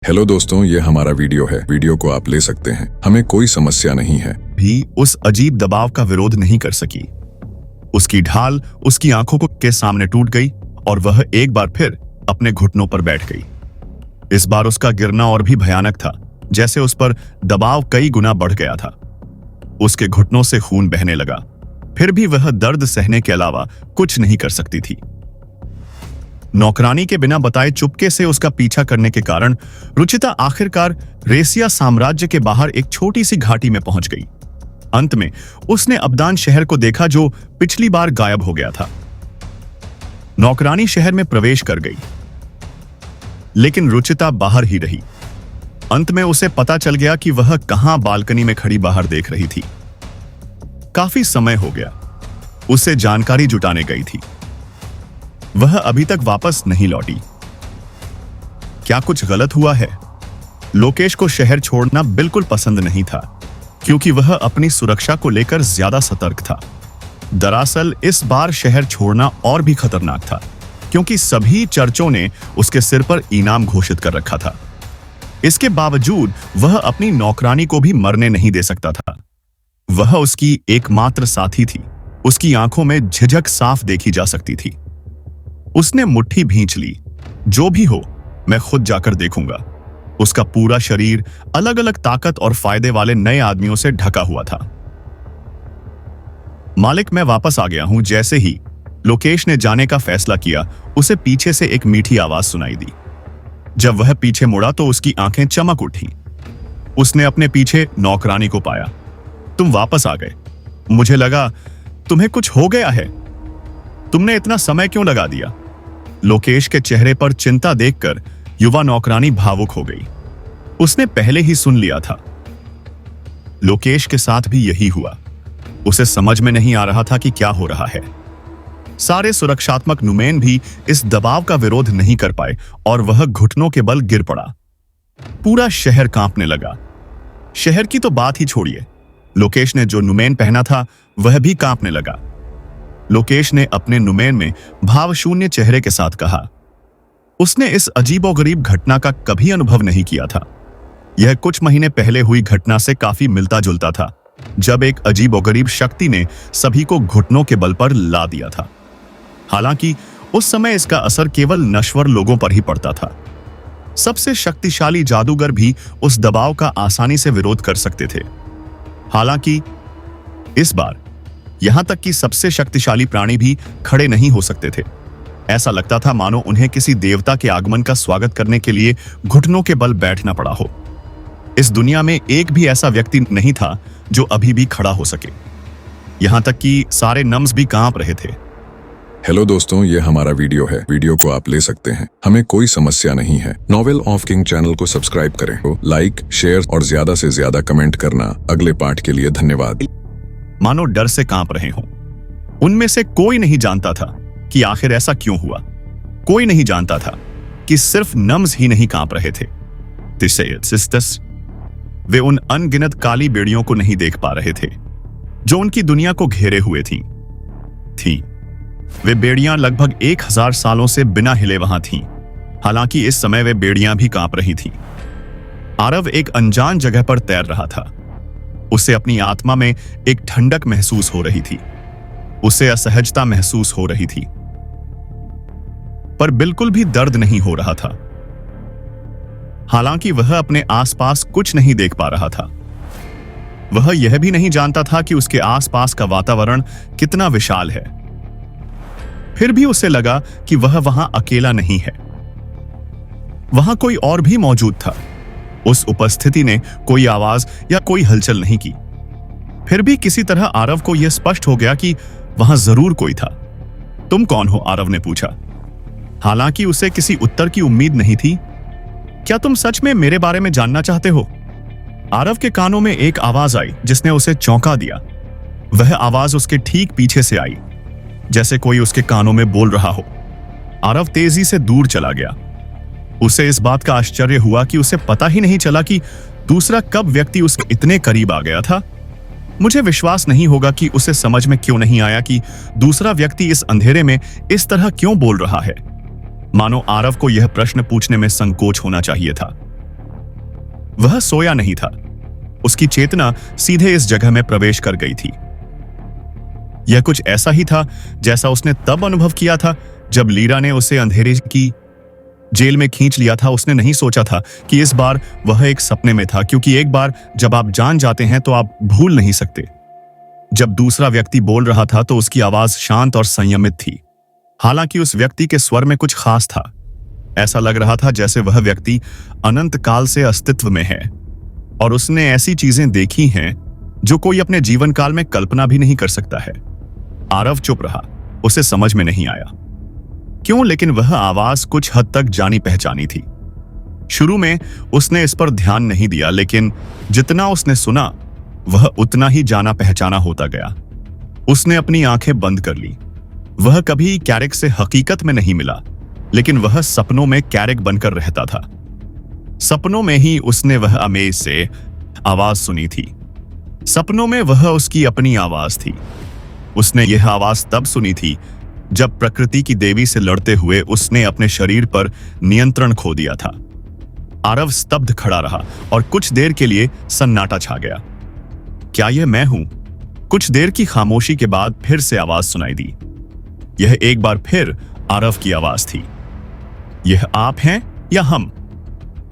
Hello दोस्तों, ये हमारा वीडियो है। वीडियो को आप ले सकते हैं, हमें कोई समस्या नहीं है। भी उस अजीब दबाव का विरोध नहीं कर सकी। उसकी ढाल उसकी आंखों के सामने टूट गई और वह एक बार फिर अपने घुटनों पर बैठ गई। इस बार उसका गिरना और भी भयानक था, जैसे उस पर दबाव कई गुना बढ़ गया था। उसके घुटनों से खून बहने लगा, फिर भी वह दर्द सहने के अलावा कुछ नहीं कर सकती थी। नौकरानी के बिना बताए चुपके से उसका पीछा करने के कारण रुचिता आखिरकार रेसिया साम्राज्य के बाहर एक छोटी सी घाटी में पहुंच गई। अंत में उसने अब्दान शहर को देखा, जो पिछली बार गायब हो गया था। नौकरानी शहर में प्रवेश कर गई, लेकिन रुचिता बाहर ही रही। अंत में उसे पता चल गया कि वह कहां बालकनी में खड़ी बाहर देख रही थी। काफी समय हो गया उसे जानकारी जुटाने गई थी। वह अभी तक वापस नहीं लौटी। क्या कुछ गलत हुआ है? लोकेश को शहर छोड़ना बिल्कुल पसंद नहीं था, क्योंकि वह अपनी सुरक्षा को लेकर ज्यादा सतर्क था। दरअसल इस बार शहर छोड़ना और भी खतरनाक था, क्योंकि सभी चर्चों ने उसके सिर पर इनाम घोषित कर रखा था। इसके बावजूद वह अपनी नौकरानी को भी मरने नहीं दे सकता था। वह उसकी एकमात्र साथी थी। उसकी आंखों में झिझक साफ देखी जा सकती थी। उसने मुट्ठी भींच ली। जो भी हो, मैं खुद जाकर देखूंगा। उसका पूरा शरीर अलग अलग ताकत और फायदे वाले नए आदमियों से ढका हुआ था। मालिक, मैं वापस आ गया हूं। जैसे ही लोकेश ने जाने का फैसला किया, उसे पीछे से एक मीठी आवाज सुनाई दी। जब वह पीछे मुड़ा तो उसकी आंखें चमक उठी। उसने अपने पीछे नौकरानी को पाया। तुम वापस आ गए। मुझे लगा तुम्हें कुछ हो गया है। तुमने इतना समय क्यों लगा दिया? लोकेश के चेहरे पर चिंता देखकर युवा नौकरानी भावुक हो गई। उसने पहले ही सुन लिया था। लोकेश के साथ भी यही हुआ। उसे समझ में नहीं आ रहा था कि क्या हो रहा है। सारे सुरक्षात्मक नुमेन भी इस दबाव का विरोध नहीं कर पाए और वह घुटनों के बल गिर पड़ा। पूरा शहर कांपने लगा। शहर की तो बात ही छोड़िए, लोकेश ने जो नुमेन पहना था वह भी कांपने लगा। लोकेश ने अपने नुमेन में भावशून्य चेहरे के साथ कहा। उसने इस अजीबोगरीब घटना का कभी अनुभव नहीं किया था। यह कुछ महीने पहले हुई घटना से काफी मिलता जुलता था, जब एक अजीबोगरीब शक्ति ने सभी को घुटनों के बल पर ला दिया था। हालांकि उस समय इसका असर केवल नश्वर लोगों पर ही पड़ता था। सबसे शक्तिशाली जादूगर भी उस दबाव का आसानी से विरोध कर सकते थे। हालांकि इस बार यहां तक कि सबसे शक्तिशाली प्राणी भी खड़े नहीं हो सकते थे। ऐसा लगता था मानो उन्हें किसी देवता के आगमन का स्वागत करने के लिए घुटनों के बल बैठना पड़ा हो। इस दुनिया में एक भी ऐसा व्यक्ति नहीं था जो अभी भी खड़ा हो सके। यहां तक कि सारे नम्स भी कांप रहे थे। हेलो दोस्तों, ये हमारा वीडियो है। वीडियो को आप ले सकते हैं, हमें कोई समस्या नहीं है। नॉवेल ऑफ किंग चैनल को सब्सक्राइब करें, लाइक, शेयर और ज्यादा से ज्यादा कमेंट करना। अगले पार्ट के लिए धन्यवाद। मानो डर से कांप रहे हों। उनमें से कोई नहीं जानता था कि आखिर ऐसा क्यों हुआ। कोई नहीं जानता था कि सिर्फ नम्स ही नहीं कांप रहे थे। वे उन अनगिनत काली बेड़ियों को नहीं देख पा रहे थे जो उनकी दुनिया को घेरे हुए थीं। वे बेड़ियां लगभग 1000 सालों से बिना हिले वहां थीं। हालांकि इस समय वे बेड़ियां भी कांप रही थीं। आरव एक अनजान जगह पर तैर रहा था। उसे अपनी आत्मा में एक ठंडक महसूस हो रही थी। उसे असहजता महसूस हो रही थी, पर बिल्कुल भी दर्द नहीं हो रहा था। हालांकि वह अपने आसपास कुछ नहीं देख पा रहा था। वह यह भी नहीं जानता था कि उसके आसपास का वातावरण कितना विशाल है। फिर भी उसे लगा कि वह वहां अकेला नहीं है। वहां कोई और भी मौजूद था। उस उपस्थिति ने कोई आवाज या कोई हलचल नहीं की। फिर भी किसी तरह आरव को यह स्पष्ट हो गया कि वहां जरूर कोई था। तुम कौन हो? आरव ने पूछा। हालांकि उसे किसी उत्तर की उम्मीद नहीं थी। क्या तुम सच में मेरे बारे में जानना चाहते हो? आरव के कानों में एक आवाज आई जिसने उसे चौंका दिया। वह आवाज उसके ठीक पीछे से आई, जैसे कोई उसके कानों में बोल रहा हो। आरव तेजी से दूर चला गया। उसे इस बात का आश्चर्य हुआ कि उसे पता ही नहीं चला कि दूसरा कब व्यक्ति उसके इतने करीब आ गया था। मुझे विश्वास नहीं होगा कि उसे समझ में क्यों नहीं आया कि दूसरा व्यक्ति इस अंधेरे में इस तरह क्यों बोल रहा है। मानो आरव को यह प्रश्न पूछने में संकोच होना चाहिए था। वह सोया नहीं था। उसकी चेतना सीधे इस जगह में प्रवेश कर गई थी। यह कुछ ऐसा ही था जैसा उसने तब अनुभव किया था जब लीरा ने उसे अंधेरे की जेल में खींच लिया था। उसने नहीं सोचा था कि इस बार वह एक सपने में था, क्योंकि एक बार जब आप जान जाते हैं तो आप भूल नहीं सकते। जब दूसरा व्यक्ति बोल रहा था तो उसकी आवाज शांत और संयमित थी। हालांकि उस व्यक्ति के स्वर में कुछ खास था। ऐसा लग रहा था जैसे वह व्यक्ति अनंत काल से अस्तित्व में है और उसने ऐसी चीजें देखी हैं जो कोई अपने जीवन काल में कल्पना भी नहीं कर सकता है। आरव चुप रहा। उसे समझ में नहीं आया क्यों, लेकिन वह आवाज कुछ हद तक जानी पहचानी थी। शुरू में उसने इस पर ध्यान नहीं दिया, लेकिन जितना उसने सुना वह उतना ही जाना पहचाना होता गया। उसने अपनी आंखें बंद कर ली। वह कभी कैरेक से हकीकत में नहीं मिला, लेकिन वह सपनों में कैरेक बनकर रहता था। सपनों में ही उसने वह अमेज से आवाज सुनी थी। सपनों में वह उसकी अपनी आवाज थी। उसने यह आवाज तब सुनी थी जब प्रकृति की देवी से लड़ते हुए उसने अपने शरीर पर नियंत्रण खो दिया था। आरव स्तब्ध खड़ा रहा और कुछ देर के लिए सन्नाटा छा गया। क्या यह मैं हूं? कुछ देर की खामोशी के बाद फिर से आवाज सुनाई दी। यह एक बार फिर आरव की आवाज थी। यह आप हैं या हम?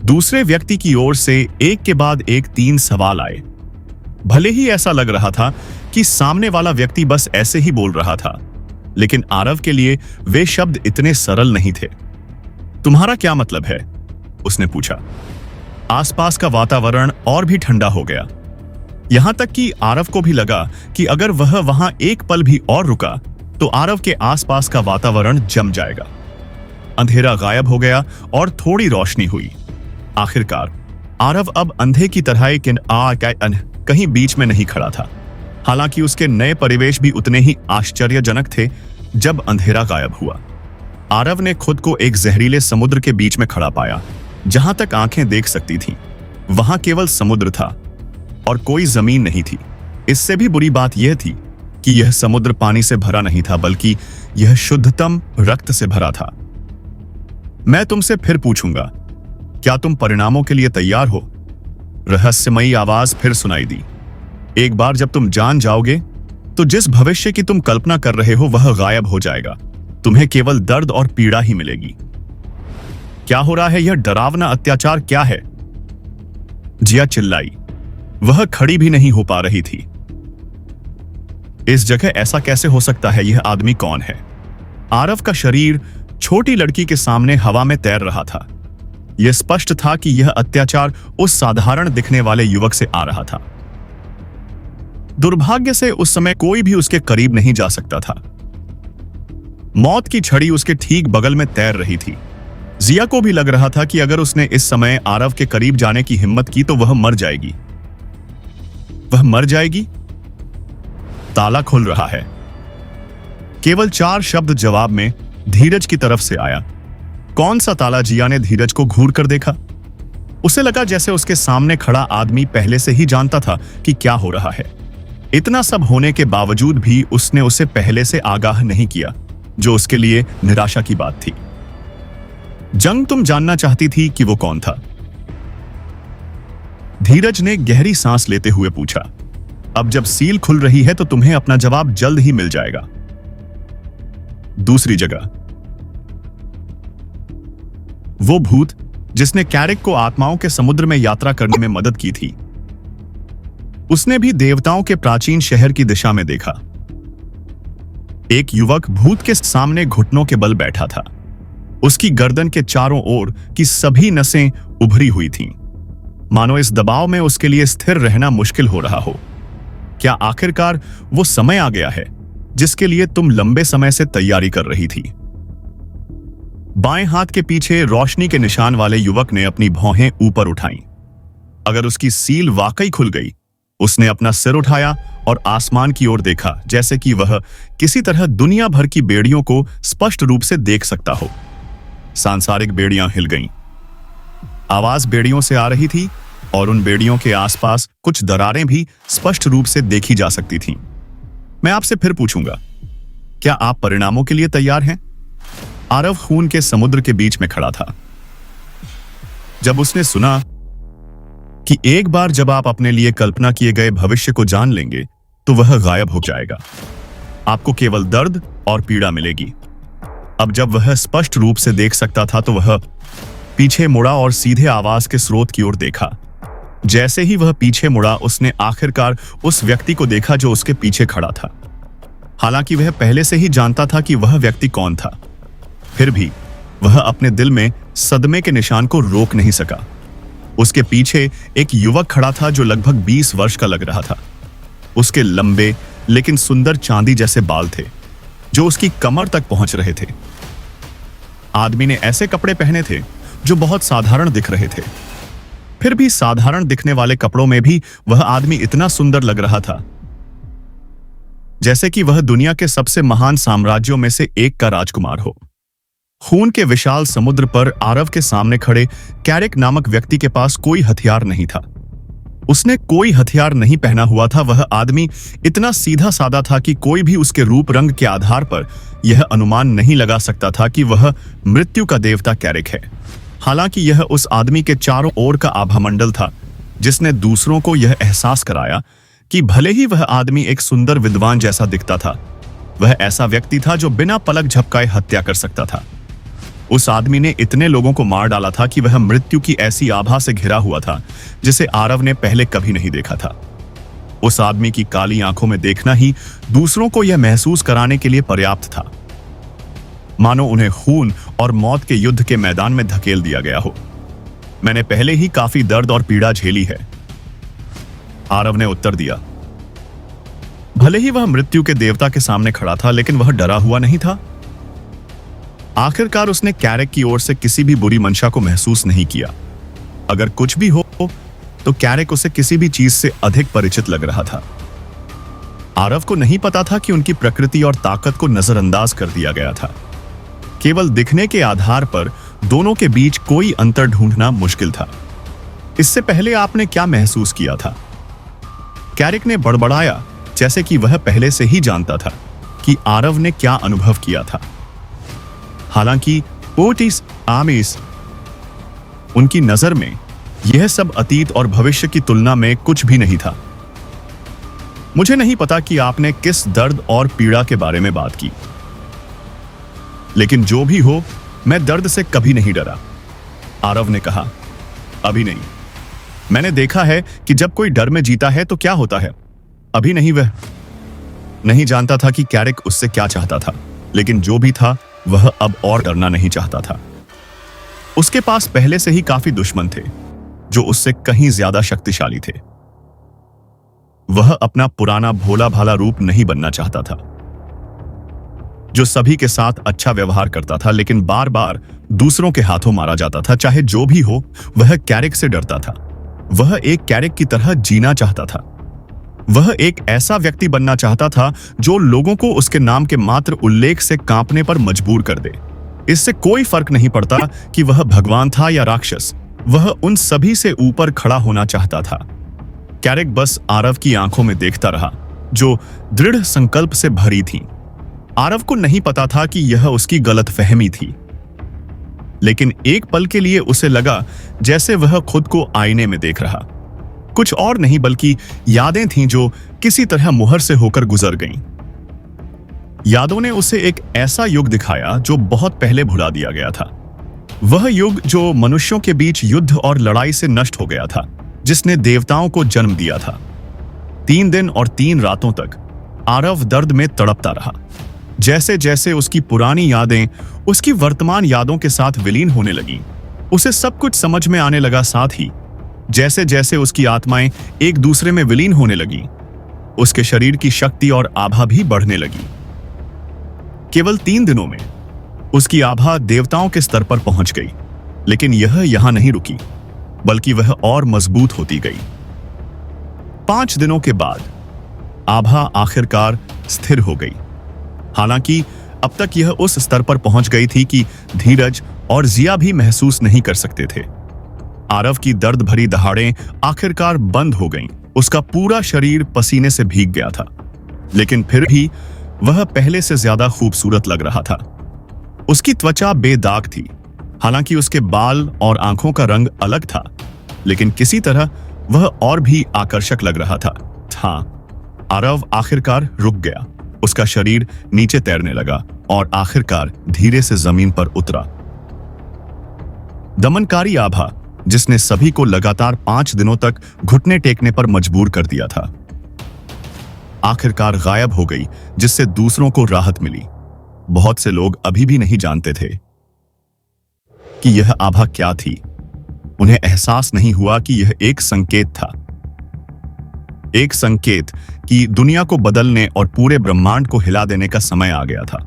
दूसरे व्यक्ति की ओर से एक के बाद एक 3 सवाल आए। भले ही ऐसा लग रहा था कि सामने वाला व्यक्ति बस ऐसे ही बोल रहा था, लेकिन आरव के लिए वे शब्द इतने सरल नहीं थे। तुम्हारा क्या मतलब है? उसने पूछा। आसपास का वातावरण और भी ठंडा हो गया, यहां तक कि आरव को भी लगा कि अगर वह वहां एक पल भी और रुका तो आरव के आसपास का वातावरण जम जाएगा। अंधेरा गायब हो गया और थोड़ी रोशनी हुई। आखिरकार आरव अब अंधे की तरह कहीं बीच में नहीं खड़ा था। हालांकि उसके नए परिवेश भी उतने ही आश्चर्यजनक थे। जब अंधेरा गायब हुआ, आरव ने खुद को एक जहरीले समुद्र के बीच में खड़ा पाया। जहां तक आंखें देख सकती थीं, वहां केवल समुद्र था और कोई जमीन नहीं थी। इससे भी बुरी बात यह थी कि यह समुद्र पानी से भरा नहीं था, बल्कि यह शुद्धतम रक्त से भरा था। मैं तुमसे फिर पूछूंगा, क्या तुम परिणामों के लिए तैयार हो? रहस्यमयी आवाज फिर सुनाई दी। एक बार जब तुम जान जाओगे तो जिस भविष्य की तुम कल्पना कर रहे हो वह गायब हो जाएगा। तुम्हें केवल दर्द और पीड़ा ही मिलेगी। क्या हो रहा है? यह डरावना अत्याचार क्या है? जिया चिल्लाई। वह खड़ी भी नहीं हो पा रही थी। इस जगह ऐसा कैसे हो सकता है? यह आदमी कौन है? आरव का शरीर छोटी लड़की के सामने हवा में तैर रहा था। यह स्पष्ट था कि यह अत्याचार उस साधारण दिखने वाले युवक से आ रहा था। दुर्भाग्य से उस समय कोई भी उसके करीब नहीं जा सकता था। मौत की छड़ी उसके ठीक बगल में तैर रही थी। जिया को भी लग रहा था कि अगर उसने इस समय आरव के करीब जाने की हिम्मत की तो वह मर जाएगी। वह मर जाएगी। ताला खुल रहा है। केवल 4 शब्द जवाब में धीरज की तरफ से आया। कौन सा ताला? जिया ने धीरज को घूर कर देखा। उसे लगा जैसे उसके सामने खड़ा आदमी पहले से ही जानता था कि क्या हो रहा है। इतना सब होने के बावजूद भी उसने उसे पहले से आगाह नहीं किया, जो उसके लिए निराशा की बात थी। जंग तुम जानना चाहती थी कि वो कौन था? धीरज ने गहरी सांस लेते हुए पूछा। अब जब सील खुल रही है तो तुम्हें अपना जवाब जल्द ही मिल जाएगा। दूसरी जगह, वो भूत जिसने कैरेक को आत्माओं के समुद्र में यात्रा करने में मदद की थी। उसने भी देवताओं के प्राचीन शहर की दिशा में देखा। एक युवक भूत के सामने घुटनों के बल बैठा था। उसकी गर्दन के चारों ओर की सभी नसें उभरी हुई थीं, मानो इस दबाव में उसके लिए स्थिर रहना मुश्किल हो रहा हो। क्या आखिरकार वो समय आ गया है जिसके लिए तुम लंबे समय से तैयारी कर रही थी? बाएं हाथ के पीछे रोशनी के निशान वाले युवक ने अपनी भौहें ऊपर उठाईं। अगर उसकी सील वाकई खुल गई। उसने अपना सिर उठाया और आसमान की ओर देखा, जैसे कि वह किसी तरह दुनिया भर की बेड़ियों को स्पष्ट रूप से देख सकता हो। सांसारिक बेड़ियां हिल गईं। आवाज बेड़ियों से आ रही थी और उन बेड़ियों के आसपास कुछ दरारें भी स्पष्ट रूप से देखी जा सकती थीं। मैं आपसे फिर पूछूंगा, क्या आप परिणामों के लिए तैयार हैं? आरव खून के समुद्र के बीच में खड़ा था। जब उसने सुना कि एक बार जब आप अपने लिए कल्पना किए गए भविष्य को जान लेंगे तो वह गायब हो जाएगा। आपको केवल दर्द और पीड़ा मिलेगी। अब जब वह स्पष्ट रूप से देख सकता था तो वह पीछे मुड़ा और सीधे आवाज के स्रोत की ओर देखा। जैसे ही वह पीछे मुड़ा, उसने आखिरकार उस व्यक्ति को देखा जो उसके पीछे खड़ा था। हालांकि वह पहले से ही जानता था कि वह व्यक्ति कौन था, फिर भी वह अपने दिल में सदमे के निशान को रोक नहीं सका। उसके पीछे एक युवक खड़ा था जो लगभग 20 वर्ष का लग रहा था। उसके लंबे लेकिन सुंदर चांदी जैसे बाल थे जो उसकी कमर तक पहुंच रहे थे। आदमी ने ऐसे कपड़े पहने थे जो बहुत साधारण दिख रहे थे। फिर भी साधारण दिखने वाले कपड़ों में भी वह आदमी इतना सुंदर लग रहा था जैसे कि वह दुनिया के सबसे महान साम्राज्यों में से एक का राजकुमार हो। खून के विशाल समुद्र पर आरव के सामने खड़े कैरिक नामक व्यक्ति के पास कोई हथियार नहीं था। उसने कोई हथियार नहीं पहना हुआ था। वह आदमी इतना सीधा साधा था कि कोई भी उसके रूप रंग के आधार पर यह अनुमान नहीं लगा सकता था कि वह मृत्यु का देवता कैरिक है। हालांकि यह उस आदमी के चारों ओर का आभामंडल था जिसने दूसरों को यह एहसास कराया कि भले ही वह आदमी एक सुंदर विद्वान जैसा दिखता था, वह ऐसा व्यक्ति था जो बिना पलक झपकाए हत्या कर सकता था। उस आदमी ने इतने लोगों को मार डाला था कि वह मृत्यु की ऐसी आभा से घिरा हुआ था जिसे आरव ने पहले कभी नहीं देखा था। उस आदमी की काली आंखों में देखना ही दूसरों को यह महसूस कराने के लिए पर्याप्त था, मानो उन्हें खून और मौत के युद्ध के मैदान में धकेल दिया गया हो। मैंने पहले ही काफी दर्द और पीड़ा झेली है, आरव ने उत्तर दिया। भले ही वह मृत्यु के देवता के सामने खड़ा था, लेकिन वह डरा हुआ नहीं था। आखिरकार उसने कैरिक की ओर से किसी भी बुरी मंशा को महसूस नहीं किया। अगर कुछ भी हो तो कैरिक उसे किसी भी चीज से अधिक परिचित लग रहा था। आरव को नहीं पता था कि उनकी प्रकृति और ताकत को नजरअंदाज कर दिया गया था। केवल दिखने के आधार पर दोनों के बीच कोई अंतर ढूंढना मुश्किल था। इससे पहले आपने क्या महसूस किया था? कैरिक ने बड़बड़ाया, जैसे कि वह पहले से ही जानता था कि आरव ने क्या अनुभव किया था। हालांकि ओटिस आमिस, उनकी नजर में यह सब अतीत और भविष्य की तुलना में कुछ भी नहीं था। मुझे नहीं पता कि आपने किस दर्द और पीड़ा के बारे में बात की, लेकिन जो भी हो, मैं दर्द से कभी नहीं डरा, आरव ने कहा। अभी नहीं। मैंने देखा है कि जब कोई डर में जीता है तो क्या होता है। अभी नहीं। वह नहीं जानता था कि कैरिक उससे क्या चाहता था, लेकिन जो भी था वह अब और डरना नहीं चाहता था। उसके पास पहले से ही काफी दुश्मन थे जो उससे कहीं ज्यादा शक्तिशाली थे। वह अपना पुराना भोला भाला रूप नहीं बनना चाहता था जो सभी के साथ अच्छा व्यवहार करता था, लेकिन बार बार दूसरों के हाथों मारा जाता था। चाहे जो भी हो, वह कैरिक से डरता था। वह एक कैरिक की तरह जीना चाहता था। वह एक ऐसा व्यक्ति बनना चाहता था जो लोगों को उसके नाम के मात्र उल्लेख से कांपने पर मजबूर कर दे। इससे कोई फर्क नहीं पड़ता कि वह भगवान था या राक्षस, वह उन सभी से ऊपर खड़ा होना चाहता था। कैरिक बस आरव की आंखों में देखता रहा, जो दृढ़ संकल्प से भरी थी। आरव को नहीं पता था कि यह उसकी गलतफहमी थी, लेकिन एक पल के लिए उसे लगा जैसे वह खुद को आईने में देख रहा। कुछ और नहीं बल्कि यादें थीं जो किसी तरह मुहर से होकर गुजर गईं। यादों ने उसे एक ऐसा युग दिखाया जो बहुत पहले भुला दिया गया था। वह युग जो मनुष्यों के बीच युद्ध और लड़ाई से नष्ट हो गया था, जिसने देवताओं को जन्म दिया था। 3 दिन और 3 रातों तक आरव दर्द में तड़पता रहा। जैसे जैसे उसकी पुरानी यादें उसकी वर्तमान यादों के साथ विलीन होने लगीं, उसे सब कुछ समझ में आने लगा। साथ ही जैसे जैसे उसकी आत्माएं एक दूसरे में विलीन होने लगीं, उसके शरीर की शक्ति और आभा भी बढ़ने लगी। केवल 3 दिनों में उसकी आभा देवताओं के स्तर पर पहुंच गई, लेकिन यह यहां नहीं रुकी, बल्कि वह और मजबूत होती गई। 5 दिनों के बाद आभा आखिरकार स्थिर हो गई। हालांकि अब तक यह उस स्तर पर पहुंच गई थी कि धीरज और जिया भी महसूस नहीं कर सकते थे। आरव की दर्द भरी दहाड़ें आखिरकार बंद हो गईं। उसका पूरा शरीर पसीने से भीग गया था, लेकिन फिर भी वह पहले से ज्यादा खूबसूरत लग रहा था। उसकी त्वचा बेदाग थी, हालांकि उसके बाल और आंखों का रंग अलग था, लेकिन किसी तरह वह और भी आकर्षक लग रहा था। आरव आखिरकार रुक गया। उसका शरीर नीचे तैरने लगा और आखिरकार धीरे से जमीन पर उतरा। दमनकारी आभा, जिसने सभी को लगातार 5 दिनों तक घुटने टेकने पर मजबूर कर दिया था, आखिरकार गायब हो गई, जिससे दूसरों को राहत मिली। बहुत से लोग अभी भी नहीं जानते थे कि यह आभा क्या थी। उन्हें एहसास नहीं हुआ कि यह एक संकेत था, एक संकेत कि दुनिया को बदलने और पूरे ब्रह्मांड को हिला देने का समय आ गया था।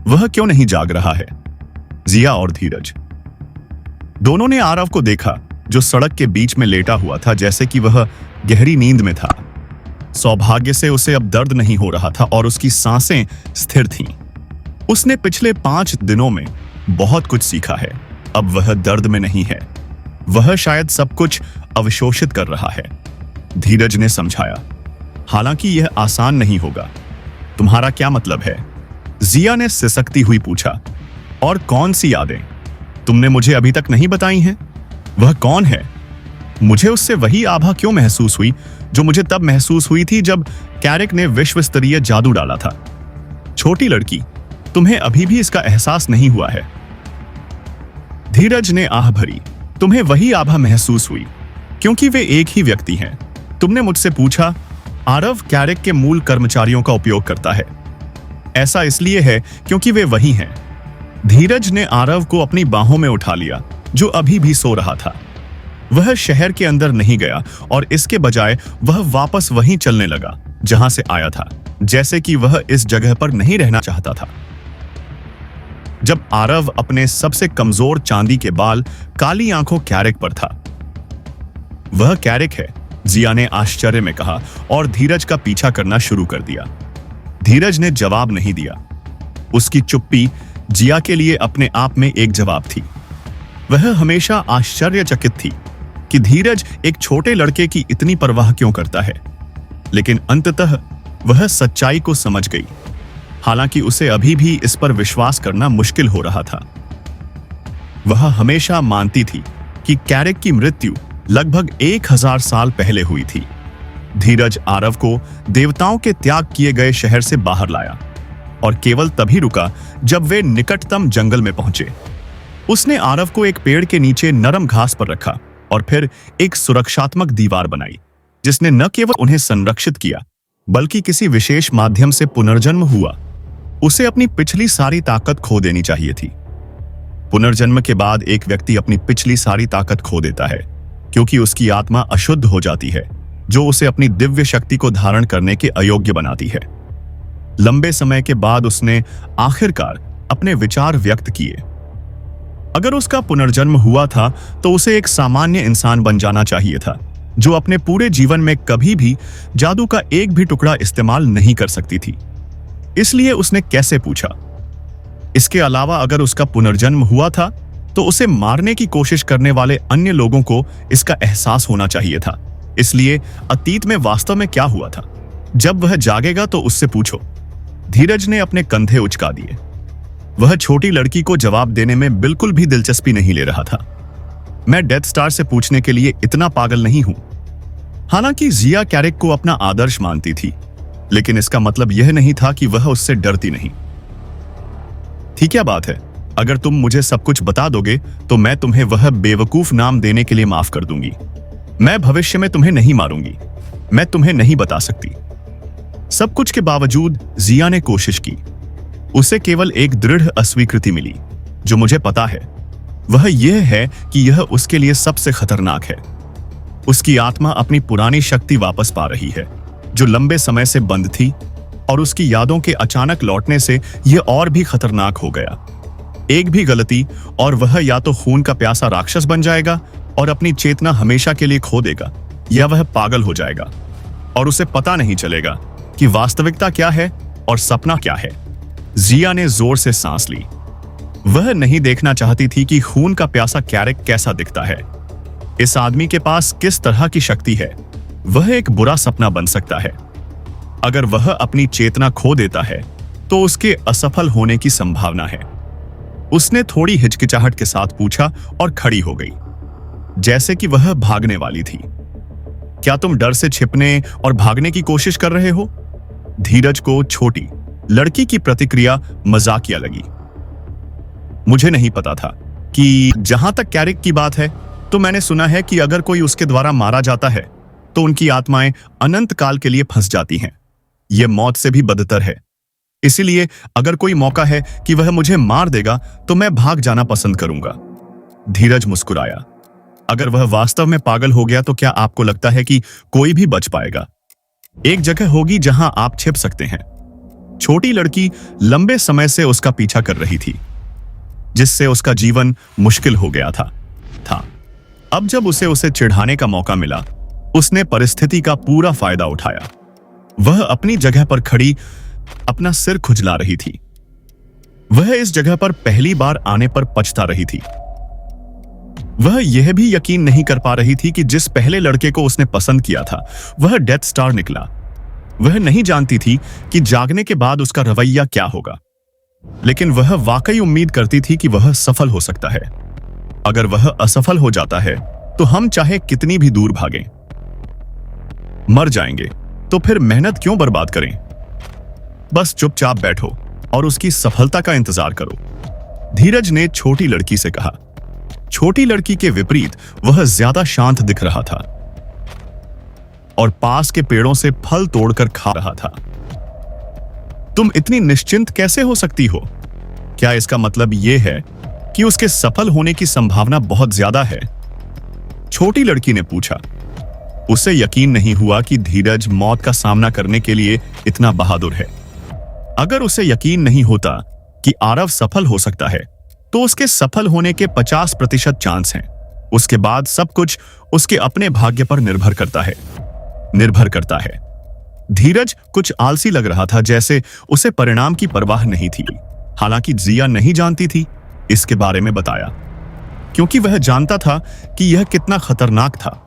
वह क्यों नहीं जाग रहा है? जिया और धीरज दोनों ने आरव को देखा, जो सड़क के बीच में लेटा हुआ था, जैसे कि वह गहरी नींद में था। सौभाग्य से उसे अब दर्द नहीं हो रहा था और उसकी सांसें स्थिर थीं। उसने पिछले 5 दिनों में बहुत कुछ सीखा है। अब वह दर्द में नहीं है, वह शायद सब कुछ अवशोषित कर रहा है। धीरज ने समझाया, हालांकि यह आसान नहीं होगा। तुम्हारा क्या मतलब है? जिया ने सिसकती हुई पूछा। और कौन सी यादें? तुमने मुझे अभी तक नहीं बताई हैं। वह कौन है? मुझे उससे वही आभा क्यों महसूस हुई जो मुझे तब महसूस हुई थी जब कैरिक ने विश्व स्तरीय जादू डाला था। छोटी लड़की, तुम्हें अभी भी इसका एहसास नहीं हुआ है? धीरज ने आह भरी। तुम्हें वही आभा महसूस हुई क्योंकि वे एक ही व्यक्ति हैं। तुमने मुझसे पूछा, आरव कैरिक के मूल कर्मचारियों का उपयोग करता है। ऐसा इसलिए है क्योंकि वे वही हैं। धीरज ने आरव को अपनी बाहों में उठा लिया, जो अभी भी सो रहा था। वह शहर के अंदर नहीं गया और इसके बजाय वह वापस वहीं चलने लगा जहां से आया था, जैसे कि वह इस जगह पर नहीं रहना चाहता था। जब आरव अपने सबसे कमजोर चांदी के बाल, काली आंखों कैरिक पर था। वह कैरिक है, जिया ने आश्चर्य में कहा और धीरज का पीछा करना शुरू कर दिया। धीरज ने जवाब नहीं दिया। उसकी चुप्पी जिया के लिए अपने आप में एक जवाब थी। वह हमेशा आश्चर्यचकित थी कि धीरज एक छोटे लड़के की इतनी परवाह क्यों करता है, लेकिन अंततः वह सच्चाई को समझ गई, हालांकि उसे अभी भी इस पर विश्वास करना मुश्किल हो रहा था। वह हमेशा मानती थी कि कैरिक की मृत्यु लगभग 1000 साल पहले हुई थी। धीरज आरव को देवताओं के त्याग किए गए शहर से बाहर लाया और केवल तभी रुका जब वे निकटतम जंगल में पहुंचे। उसने आरव को एक पेड़ के नीचे नरम घास पर रखा और फिर एक सुरक्षात्मक दीवार बनाई, जिसने न केवल उन्हें संरक्षित किया बल्कि किसी विशेष माध्यम से पुनर्जन्म हुआ। उसे अपनी पिछली सारी ताकत खो देनी चाहिए थी। पुनर्जन्म के बाद एक व्यक्ति अपनी पिछली सारी ताकत खो देता है क्योंकि उसकी आत्मा अशुद्ध हो जाती है, जो उसे अपनी दिव्य शक्ति को धारण करने के अयोग्य बनाती है। लंबे समय के बाद उसने आखिरकार अपने विचार व्यक्त किए। अगर उसका पुनर्जन्म हुआ था तो उसे एक सामान्य इंसान बन जाना चाहिए था, जो अपने पूरे जीवन में कभी भी जादू का एक भी टुकड़ा इस्तेमाल नहीं कर सकती थी। इसलिए उसने कैसे पूछा। इसके अलावा अगर उसका पुनर्जन्म हुआ था तो उसे मारने की कोशिश करने वाले अन्य लोगों को इसका एहसास होना चाहिए था। इसलिए अतीत में वास्तव में क्या हुआ था? जब वह जागेगा तो उससे पूछो। धीरज ने अपने कंधे उचका दिए। वह छोटी लड़की को जवाब देने में बिल्कुल भी दिलचस्पी नहीं ले रहा था। मैं डेथ स्टार से पूछने के लिए इतना पागल नहीं हूं। हालांकि जिया कैरिक को अपना आदर्श मानती थी, लेकिन इसका मतलब यह नहीं था कि वह उससे डरती नहीं थी। क्या बात है, अगर तुम मुझे सब कुछ बता दोगे तो मैं तुम्हें वह बेवकूफ नाम देने के लिए माफ कर दूंगी। मैं भविष्य में तुम्हें नहीं मारूंगी। मैं तुम्हें नहीं बता सकती। सब कुछ के बावजूद जिया ने कोशिश की। उसे केवल एक दृढ़ अस्वीकृति मिली। जो मुझे पता है वह यह है कि यह उसके लिए सबसे खतरनाक है। उसकी आत्मा अपनी पुरानी शक्ति वापस पा रही है, जो लंबे समय से बंद थी, और उसकी यादों के अचानक लौटने से यह और भी खतरनाक हो गया। एक भी गलती और वह या तो खून का प्यासा राक्षस बन जाएगा और अपनी चेतना हमेशा के लिए खो देगा, या वह पागल हो जाएगा और उसे पता नहीं चलेगा कि वास्तविकता क्या है और सपना क्या है। जिया ने जोर से सांस ली। वह नहीं देखना चाहती थी कि खून का प्यासा कैरिक कैसा दिखता है। इस आदमी के पास किस तरह की शक्ति है। वह एक बुरा सपना बन सकता है। अगर वह अपनी चेतना खो देता है तो उसके असफल होने की संभावना है। उसने थोड़ी हिचकिचाहट के साथ पूछा और खड़ी हो गई। जैसे कि वह भागने वाली थी। क्या तुम डर से छिपने और भागने की कोशिश कर रहे हो? धीरज को छोटी लड़की की प्रतिक्रिया मजाकिया लगी। मुझे नहीं पता था कि जहां तक कैरिक की बात है, तो मैंने सुना है कि अगर कोई उसके द्वारा मारा जाता है तो उनकी आत्माएं अनंत काल के लिए फंस जाती हैं। यह मौत से भी बदतर है। इसीलिए अगर कोई मौका है कि वह मुझे मार देगा तो मैं भाग जाना पसंद करूंगा। धीरज मुस्कुराया। अगर वह वास्तव में पागल हो गया तो क्या आपको लगता है कि कोई भी बच पाएगा? एक जगह होगी जहां आप छिप सकते हैं। छोटी लड़की लंबे समय से उसका पीछा कर रही थी, जिससे उसका जीवन मुश्किल हो गया था। अब जब उसे चिढ़ाने का मौका मिला, उसने परिस्थिति का पूरा फायदा उठाया। वह अपनी जगह पर खड़ी अपना सिर खुजला रही थी। वह इस जगह पर पहली बार आने पर पछता रही थी। वह यह भी यकीन नहीं कर पा रही थी कि जिस पहले लड़के को उसने पसंद किया था वह डेथ स्टार निकला। वह नहीं जानती थी कि जागने के बाद उसका रवैया क्या होगा, लेकिन वह वाकई उम्मीद करती थी कि वह सफल हो सकता है। अगर वह असफल हो जाता है तो हम चाहे कितनी भी दूर भागें, मर जाएंगे, तो फिर मेहनत क्यों बर्बाद करें? बस चुपचाप बैठो और उसकी सफलता का इंतजार करो, धीरज ने छोटी लड़की से कहा। छोटी लड़की के विपरीत वह ज्यादा शांत दिख रहा था और पास के पेड़ों से फल तोड़कर खा रहा था। तुम इतनी निश्चिंत कैसे हो सकती हो? क्या इसका मतलब यह है कि उसके सफल होने की संभावना बहुत ज्यादा है? छोटी लड़की ने पूछा। उसे यकीन नहीं हुआ कि धीरज मौत का सामना करने के लिए इतना बहादुर है। अगर उसे यकीन नहीं होता कि आरव सफल हो सकता है, तो उसके सफल होने के 50% चांस हैं। उसके बाद सब कुछ उसके अपने भाग्य पर निर्भर करता है। धीरज कुछ आलसी लग रहा था, जैसे उसे परिणाम की परवाह नहीं थी। हालांकि जिया नहीं जानती थी इसके बारे में बताया, क्योंकि वह जानता था कि यह कितना खतरनाक था।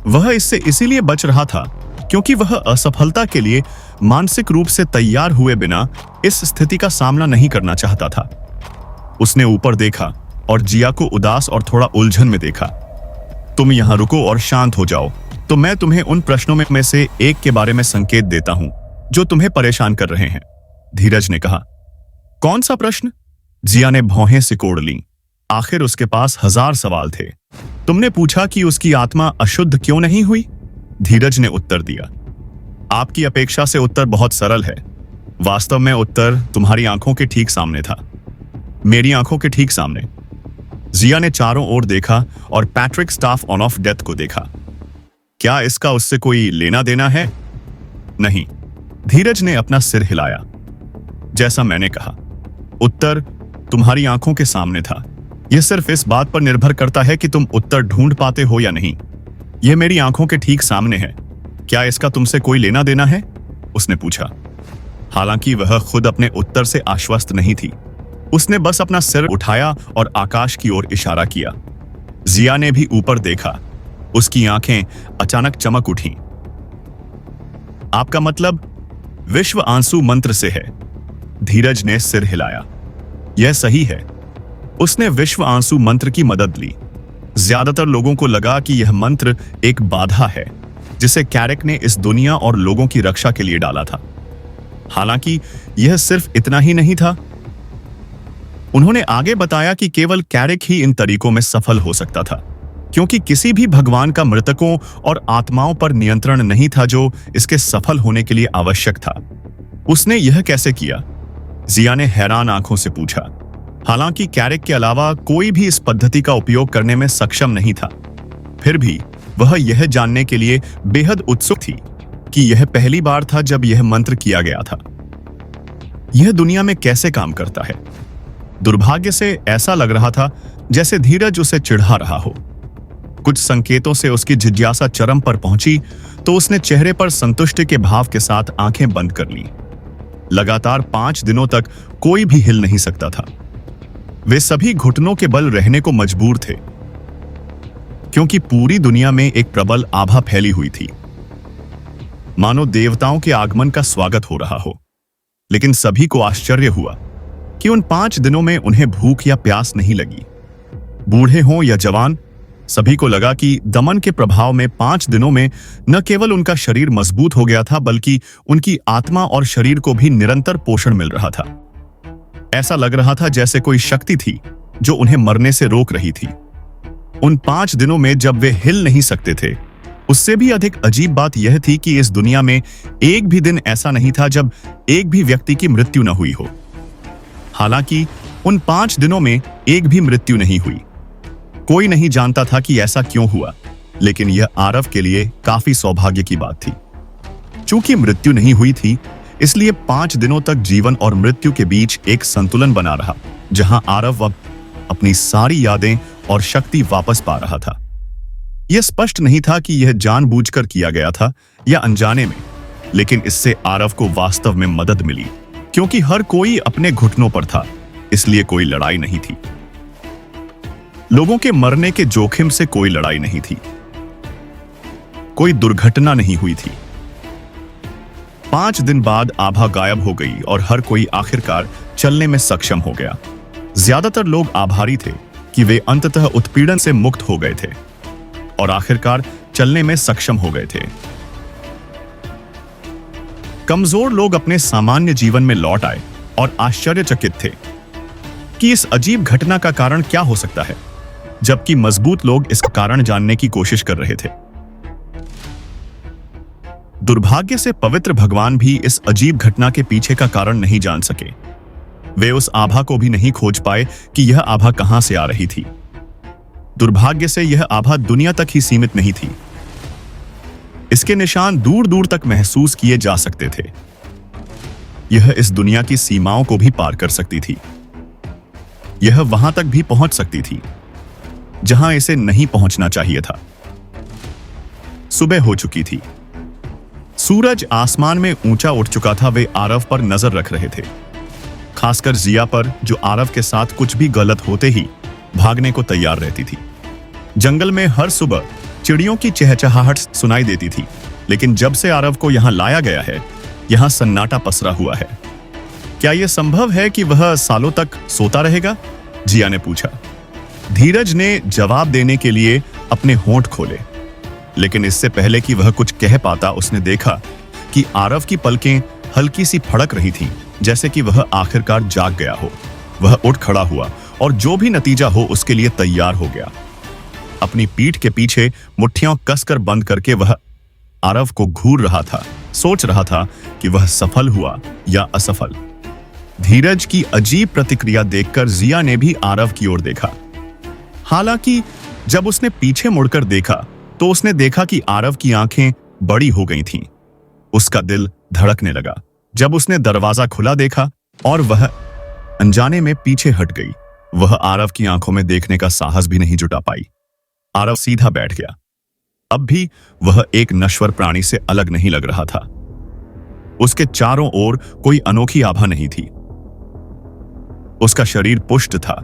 वह इससे इसीलिए बच रहा था क्योंकि वह असफलता के लिए मानसिक रूप से तैयार हुए बिना इस स्थिति का सामना नहीं करना चाहता था। उसने ऊपर देखा और जिया को उदास और थोड़ा उलझन में देखा। तुम यहां रुको और शांत हो जाओ, तो मैं तुम्हें उन प्रश्नों में से एक के बारे में संकेत देता हूं जो तुम्हें परेशान कर रहे हैं, धीरज ने कहा। कौन सा प्रश्न? जिया ने भौहें सिकोड़ लीं। आखिर उसके पास 1000 सवाल थे। तुमने पूछा कि उसकी आत्मा अशुद्ध क्यों नहीं हुई? धीरज ने उत्तर दिया। आपकी अपेक्षा से उत्तर बहुत सरल है। वास्तव में उत्तर तुम्हारी आंखों के ठीक सामने था, मेरी आंखों के ठीक सामने। जिया ने चारों ओर देखा और Patrick staff on off death को देखा। क्या इसका उससे कोई लेना देना है? नहीं, धीरज ने अपना सिर हिलाया। जैसा मैंने कहा, उत्तर तुम्हारी आंखों के सामने था। यह सिर्फ इस बात पर निर्भर करता है कि तुम उत्तर ढूंढ पाते हो या नहीं। यह मेरी आंखों के ठीक सामने है। क्या इसका तुमसे कोई लेना देना है? उसने पूछा। हालांकि वह खुद अपने उत्तर से आश्वस्त नहीं थी। उसने बस अपना सिर उठाया और आकाश की ओर इशारा किया। जिया ने भी ऊपर देखा। उसकी आंखें अचानक चमक उठीं। आपका मतलब विश्व आंसू मंत्र से है? धीरज ने सिर हिलाया। यह सही है। उसने विश्व आंसू मंत्र की मदद ली। ज्यादातर लोगों को लगा कि यह मंत्र एक बाधा है जिसे कैरिक ने इस दुनिया और लोगों की रक्षा के लिए डाला था। हालांकि यह सिर्फ इतना ही नहीं था। उन्होंने आगे बताया कि केवल कैरिक ही इन तरीकों में सफल हो सकता था, क्योंकि किसी भी भगवान का मृतकों और आत्माओं पर नियंत्रण नहीं था जो इसके सफल होने के लिए आवश्यक था। उसने यह कैसे किया? जिया ने हैरान आंखों से पूछा। हालांकि कैरिक के अलावा कोई भी इस पद्धति का उपयोग करने में सक्षम नहीं था, फिर भी वह यह जानने के लिए बेहद उत्सुक थी कि यह पहली बार था जब यह मंत्र किया गया था। यह दुनिया में कैसे काम करता है? दुर्भाग्य से ऐसा लग रहा था जैसे धीरज उसे चिढ़ा रहा हो। कुछ संकेतों से उसकी जिज्ञासा चरम पर पहुंची तो उसने चेहरे पर संतुष्टि के भाव के साथ आंखें बंद कर लीं। लगातार 5 दिनों तक कोई भी हिल नहीं सकता था। वे सभी घुटनों के बल रहने को मजबूर थे, क्योंकि पूरी दुनिया में एक प्रबल आभा फैली हुई थी, मानो देवताओं के आगमन का स्वागत हो रहा हो। लेकिन सभी को आश्चर्य हुआ कि उन 5 दिनों में उन्हें भूख या प्यास नहीं लगी। बूढ़े हों या जवान, सभी को लगा कि दमन के प्रभाव में 5 दिनों में न केवल उनका शरीर मजबूत हो गया था, बल्कि उनकी आत्मा और शरीर को भी निरंतर पोषण मिल रहा था। ऐसा लग रहा था जैसे कोई शक्ति थी जो उन्हें मरने से रोक रही थी। उन 5 दिनों में जब वे हिल नहीं सकते थे, उससे भी अधिक अजीब बात यह थी कि इस दुनिया में एक भी दिन ऐसा नहीं था जब एक भी व्यक्ति की मृत्यु न हुई हो। हालांकि उन 5 दिनों में एक भी मृत्यु नहीं हुई। कोई नहीं जानता था कि ऐसा क्यों हुआ, लेकिन यह आरव के लिए काफी सौभाग्य की बात थी। चूंकि मृत्यु नहीं हुई थी, इसलिए 5 दिनों तक जीवन और मृत्यु के बीच एक संतुलन बना रहा, जहां आरव अब अपनी सारी यादें और शक्ति वापस पा रहा था। यह स्पष्ट नहीं था कि यह जानबूझकर किया गया था या अनजाने में, लेकिन इससे आरव को वास्तव में मदद मिली, क्योंकि हर कोई अपने घुटनों पर था, इसलिए कोई लड़ाई नहीं थी। लोगों के मरने के जोखिम से कोई लड़ाई नहीं थी। कोई दुर्घटना नहीं हुई थी। 5 दिन बाद आभा गायब हो गई और हर कोई आखिरकार चलने में सक्षम हो गया। ज्यादातर लोग आभारी थे कि वे अंततः उत्पीड़न से मुक्त हो गए थे और आखिरकार चलने में सक्षम हो गए थे। कमजोर लोग अपने सामान्य जीवन में लौट आए और आश्चर्यचकित थे कि इस अजीब घटना का कारण क्या हो सकता है, जबकि मजबूत लोग इसका कारण जानने की कोशिश कर रहे थे। दुर्भाग्य से पवित्र भगवान भी इस अजीब घटना के पीछे का कारण नहीं जान सके। वे उस आभा को भी नहीं खोज पाए कि यह आभा कहां से आ रही थी। दुर्भाग्य से यह आभा दुनिया तक ही सीमित नहीं थी। इसके निशान दूर दूर तक महसूस किए जा सकते थे। यह इस दुनिया की सीमाओं को भी पार कर सकती थी। यह वहां तक भी पहुंच सकती थी जहां इसे नहीं पहुंचना चाहिए था। सुबह हो चुकी थी। सूरज आसमान में ऊंचा उठ चुका था। वे आरव पर नजर रख रहे थे, खासकर जिया पर, जो आरव के साथ कुछ भी गलत होते ही भागने को तैयार रहती थी। जंगल में हर सुबह चिड़ियों की चहचहाहट सुनाई देती थी, लेकिन जब से आरव को यहां लाया गया है, यहां सन्नाटा पसरा हुआ है। क्या यह संभव है कि वह सालों तक सोता रहेगा? जिया ने पूछा। धीरज ने जवाब देने के लिए अपने होंठ खोले, लेकिन इससे पहले कि वह कुछ कह पाता, उसने देखा कि आरव की पलकें हल्की सी फड़क रही थीं, जैसे कि वह आखिरकार जाग गया हो। वह उठ खड़ा हुआ और जो भी नतीजा हो उसके लिए तैयार हो गया। अपनी पीठ के पीछे मुट्ठियां कसकर बंद करके वह आरव को घूर रहा था, सोच रहा था कि वह सफल हुआ या असफल। धीरज की अजीब प्रतिक्रिया देखकर जिया ने भी आरव की ओर देखा। हालांकि जब उसने पीछे मुड़कर देखा तो उसने देखा कि आरव की आंखें बड़ी हो गई थीं। उसका दिल धड़कने लगा जब उसने दरवाजा खुला देखा और वह अनजाने में पीछे हट गई। वह आरव की आंखों में देखने का साहस भी नहीं जुटा पाई। आरव सीधा बैठ गया। अब भी वह एक नश्वर प्राणी से अलग नहीं लग रहा था। उसके चारों ओर कोई अनोखी आभा नहीं थी। उसका शरीर पुष्ट था,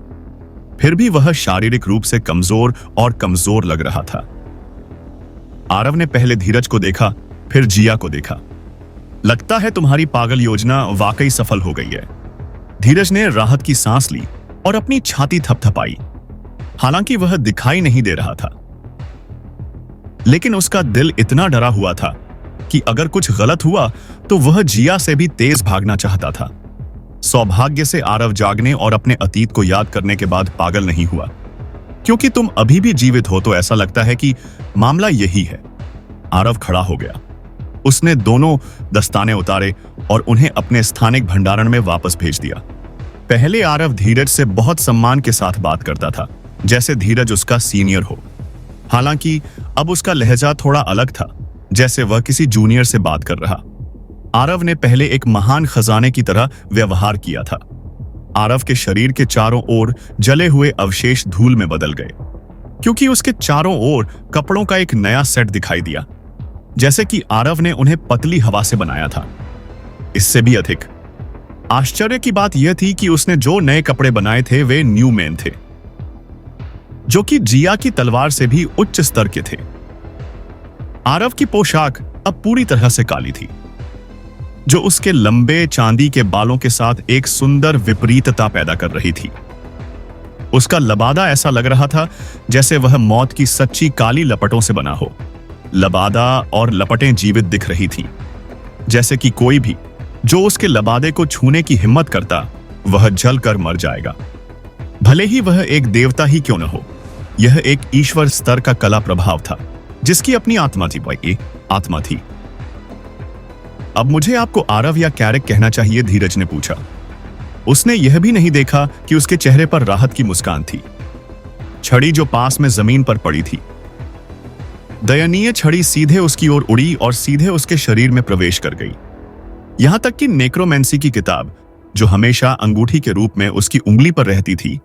फिर भी वह शारीरिक रूप से कमजोर और कमजोर लग रहा था। आरव ने पहले धीरज को देखा, फिर जिया को देखा। लगता है तुम्हारी पागल योजना वाकई सफल हो गई है। धीरज ने राहत की सांस ली और अपनी छाती थपथपाई। हालांकि वह दिखाई नहीं दे रहा था, लेकिन उसका दिल इतना डरा हुआ था कि अगर कुछ गलत हुआ तो वह जिया से भी तेज भागना चाहता था। सौभाग्य से आरव जागने और अपने अतीत को याद करने के बाद पागल नहीं हुआ। क्योंकि तुम अभी भी जीवित हो तो ऐसा लगता है कि मामला यही है। आरव खड़ा हो गया। उसने दोनों दस्ताने उतारे और उन्हें अपने स्थानिक भंडारण में वापस भेज दिया। पहले आरव धीरज से बहुत सम्मान के साथ बात करता था, जैसे धीरज उसका सीनियर हो। हालांकि अब उसका लहजा थोड़ा अलग था, जैसे वह किसी जूनियर से बात कर रहा। आरव ने पहले एक महान खजाने की तरह व्यवहार किया था। आरव के शरीर के चारों ओर जले हुए अवशेष धूल में बदल गए, क्योंकि उसके चारों ओर कपड़ों का एक नया सेट दिखाई दिया, जैसे कि आरव ने उन्हें पतली हवा से बनाया था। इससे भी अधिक आश्चर्य की बात यह थी कि उसने जो नए कपड़े बनाए थे वे न्यू मैन थे, जो कि जिया की तलवार से भी उच्च स्तर के थे। आरव की पोशाक अब पूरी तरह से काली थी, जो उसके लंबे चांदी के बालों के साथ एक सुंदर विपरीतता पैदा कर रही थी। उसका लबादा ऐसा लग रहा था जैसे वह मौत की सच्ची काली लपटों से बना हो। लबादा और लपटें जीवित दिख रही थीं, जैसे कि कोई भी जो उसके लबादे को छूने की हिम्मत करता वह जलकर मर जाएगा, भले ही वह एक देवता ही क्यों न हो। यह एक ईश्वर स्तर का कला प्रभाव था जिसकी अपनी आत्मा थी। भाई आत्मा थी। अब मुझे आपको आरव या कैरिक कहना चाहिए, धीरज ने पूछा। उसने यह भी नहीं देखा कि उसके चेहरे पर राहत की मुस्कान थी। छड़ी जो पास में जमीन पर पड़ी थी, दयनीय छड़ी सीधे उसकी ओर उड़ी और सीधे उसके शरीर में प्रवेश कर गई। यहां तक कि नेक्रोमेंसी की किताब, जो हमेशा अंगूठी के रूप में उसकी उंगली पर रहती थी,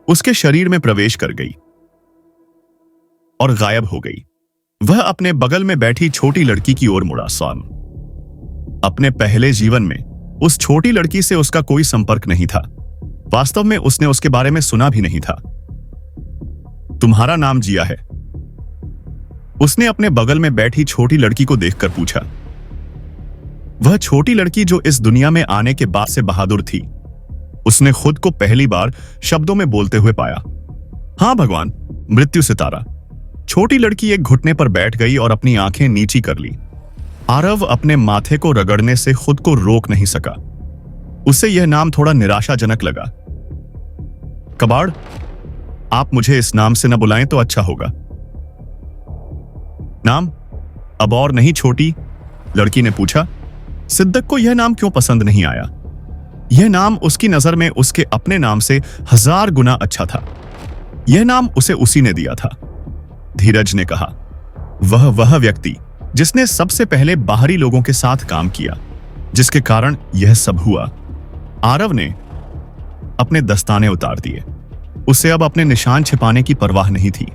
उसके शरीर में प्रवेश कर गई और गायब हो गई। वह अपने बगल में बैठी छोटी लड़की की ओर मुड़ा। सॉम अपने पहले जीवन में उस छोटी लड़की से उसका कोई संपर्क नहीं था। वास्तव में उसने उसके बारे में सुना भी नहीं था। तुम्हारा नाम जिया है? उसने अपने बगल में बैठी छोटी लड़की को देखकर पूछा। वह छोटी लड़की जो इस दुनिया में आने के बाद से बहादुर थी, उसने खुद को पहली बार शब्दों में बोलते हुए पाया। हां भगवान, मृत्यु सितारा। छोटी लड़की एक घुटने पर बैठ गई और अपनी आंखें नीची कर ली। आरव अपने माथे को रगड़ने से खुद को रोक नहीं सका। उसे यह नाम थोड़ा निराशाजनक लगा। कबाड़, आप मुझे इस नाम से न बुलाएं तो अच्छा होगा। नाम? अब और नहीं छोटी, लड़की ने पूछा। सिद्दक को यह नाम क्यों पसंद नहीं आया? यह नाम उसकी नजर में उसके अपने नाम से 1000 गुना अच्छा था। यह नाम उसे उसी ने दिया था। धीरज ने कहा। वह व्यक्ति जिसने सबसे पहले बाहरी लोगों के साथ काम किया, जिसके कारण यह सब हुआ। आरव ने अपने दस्ताने उतार दिए। उसे अब अपने निशान छिपाने की परवाह नहीं थी।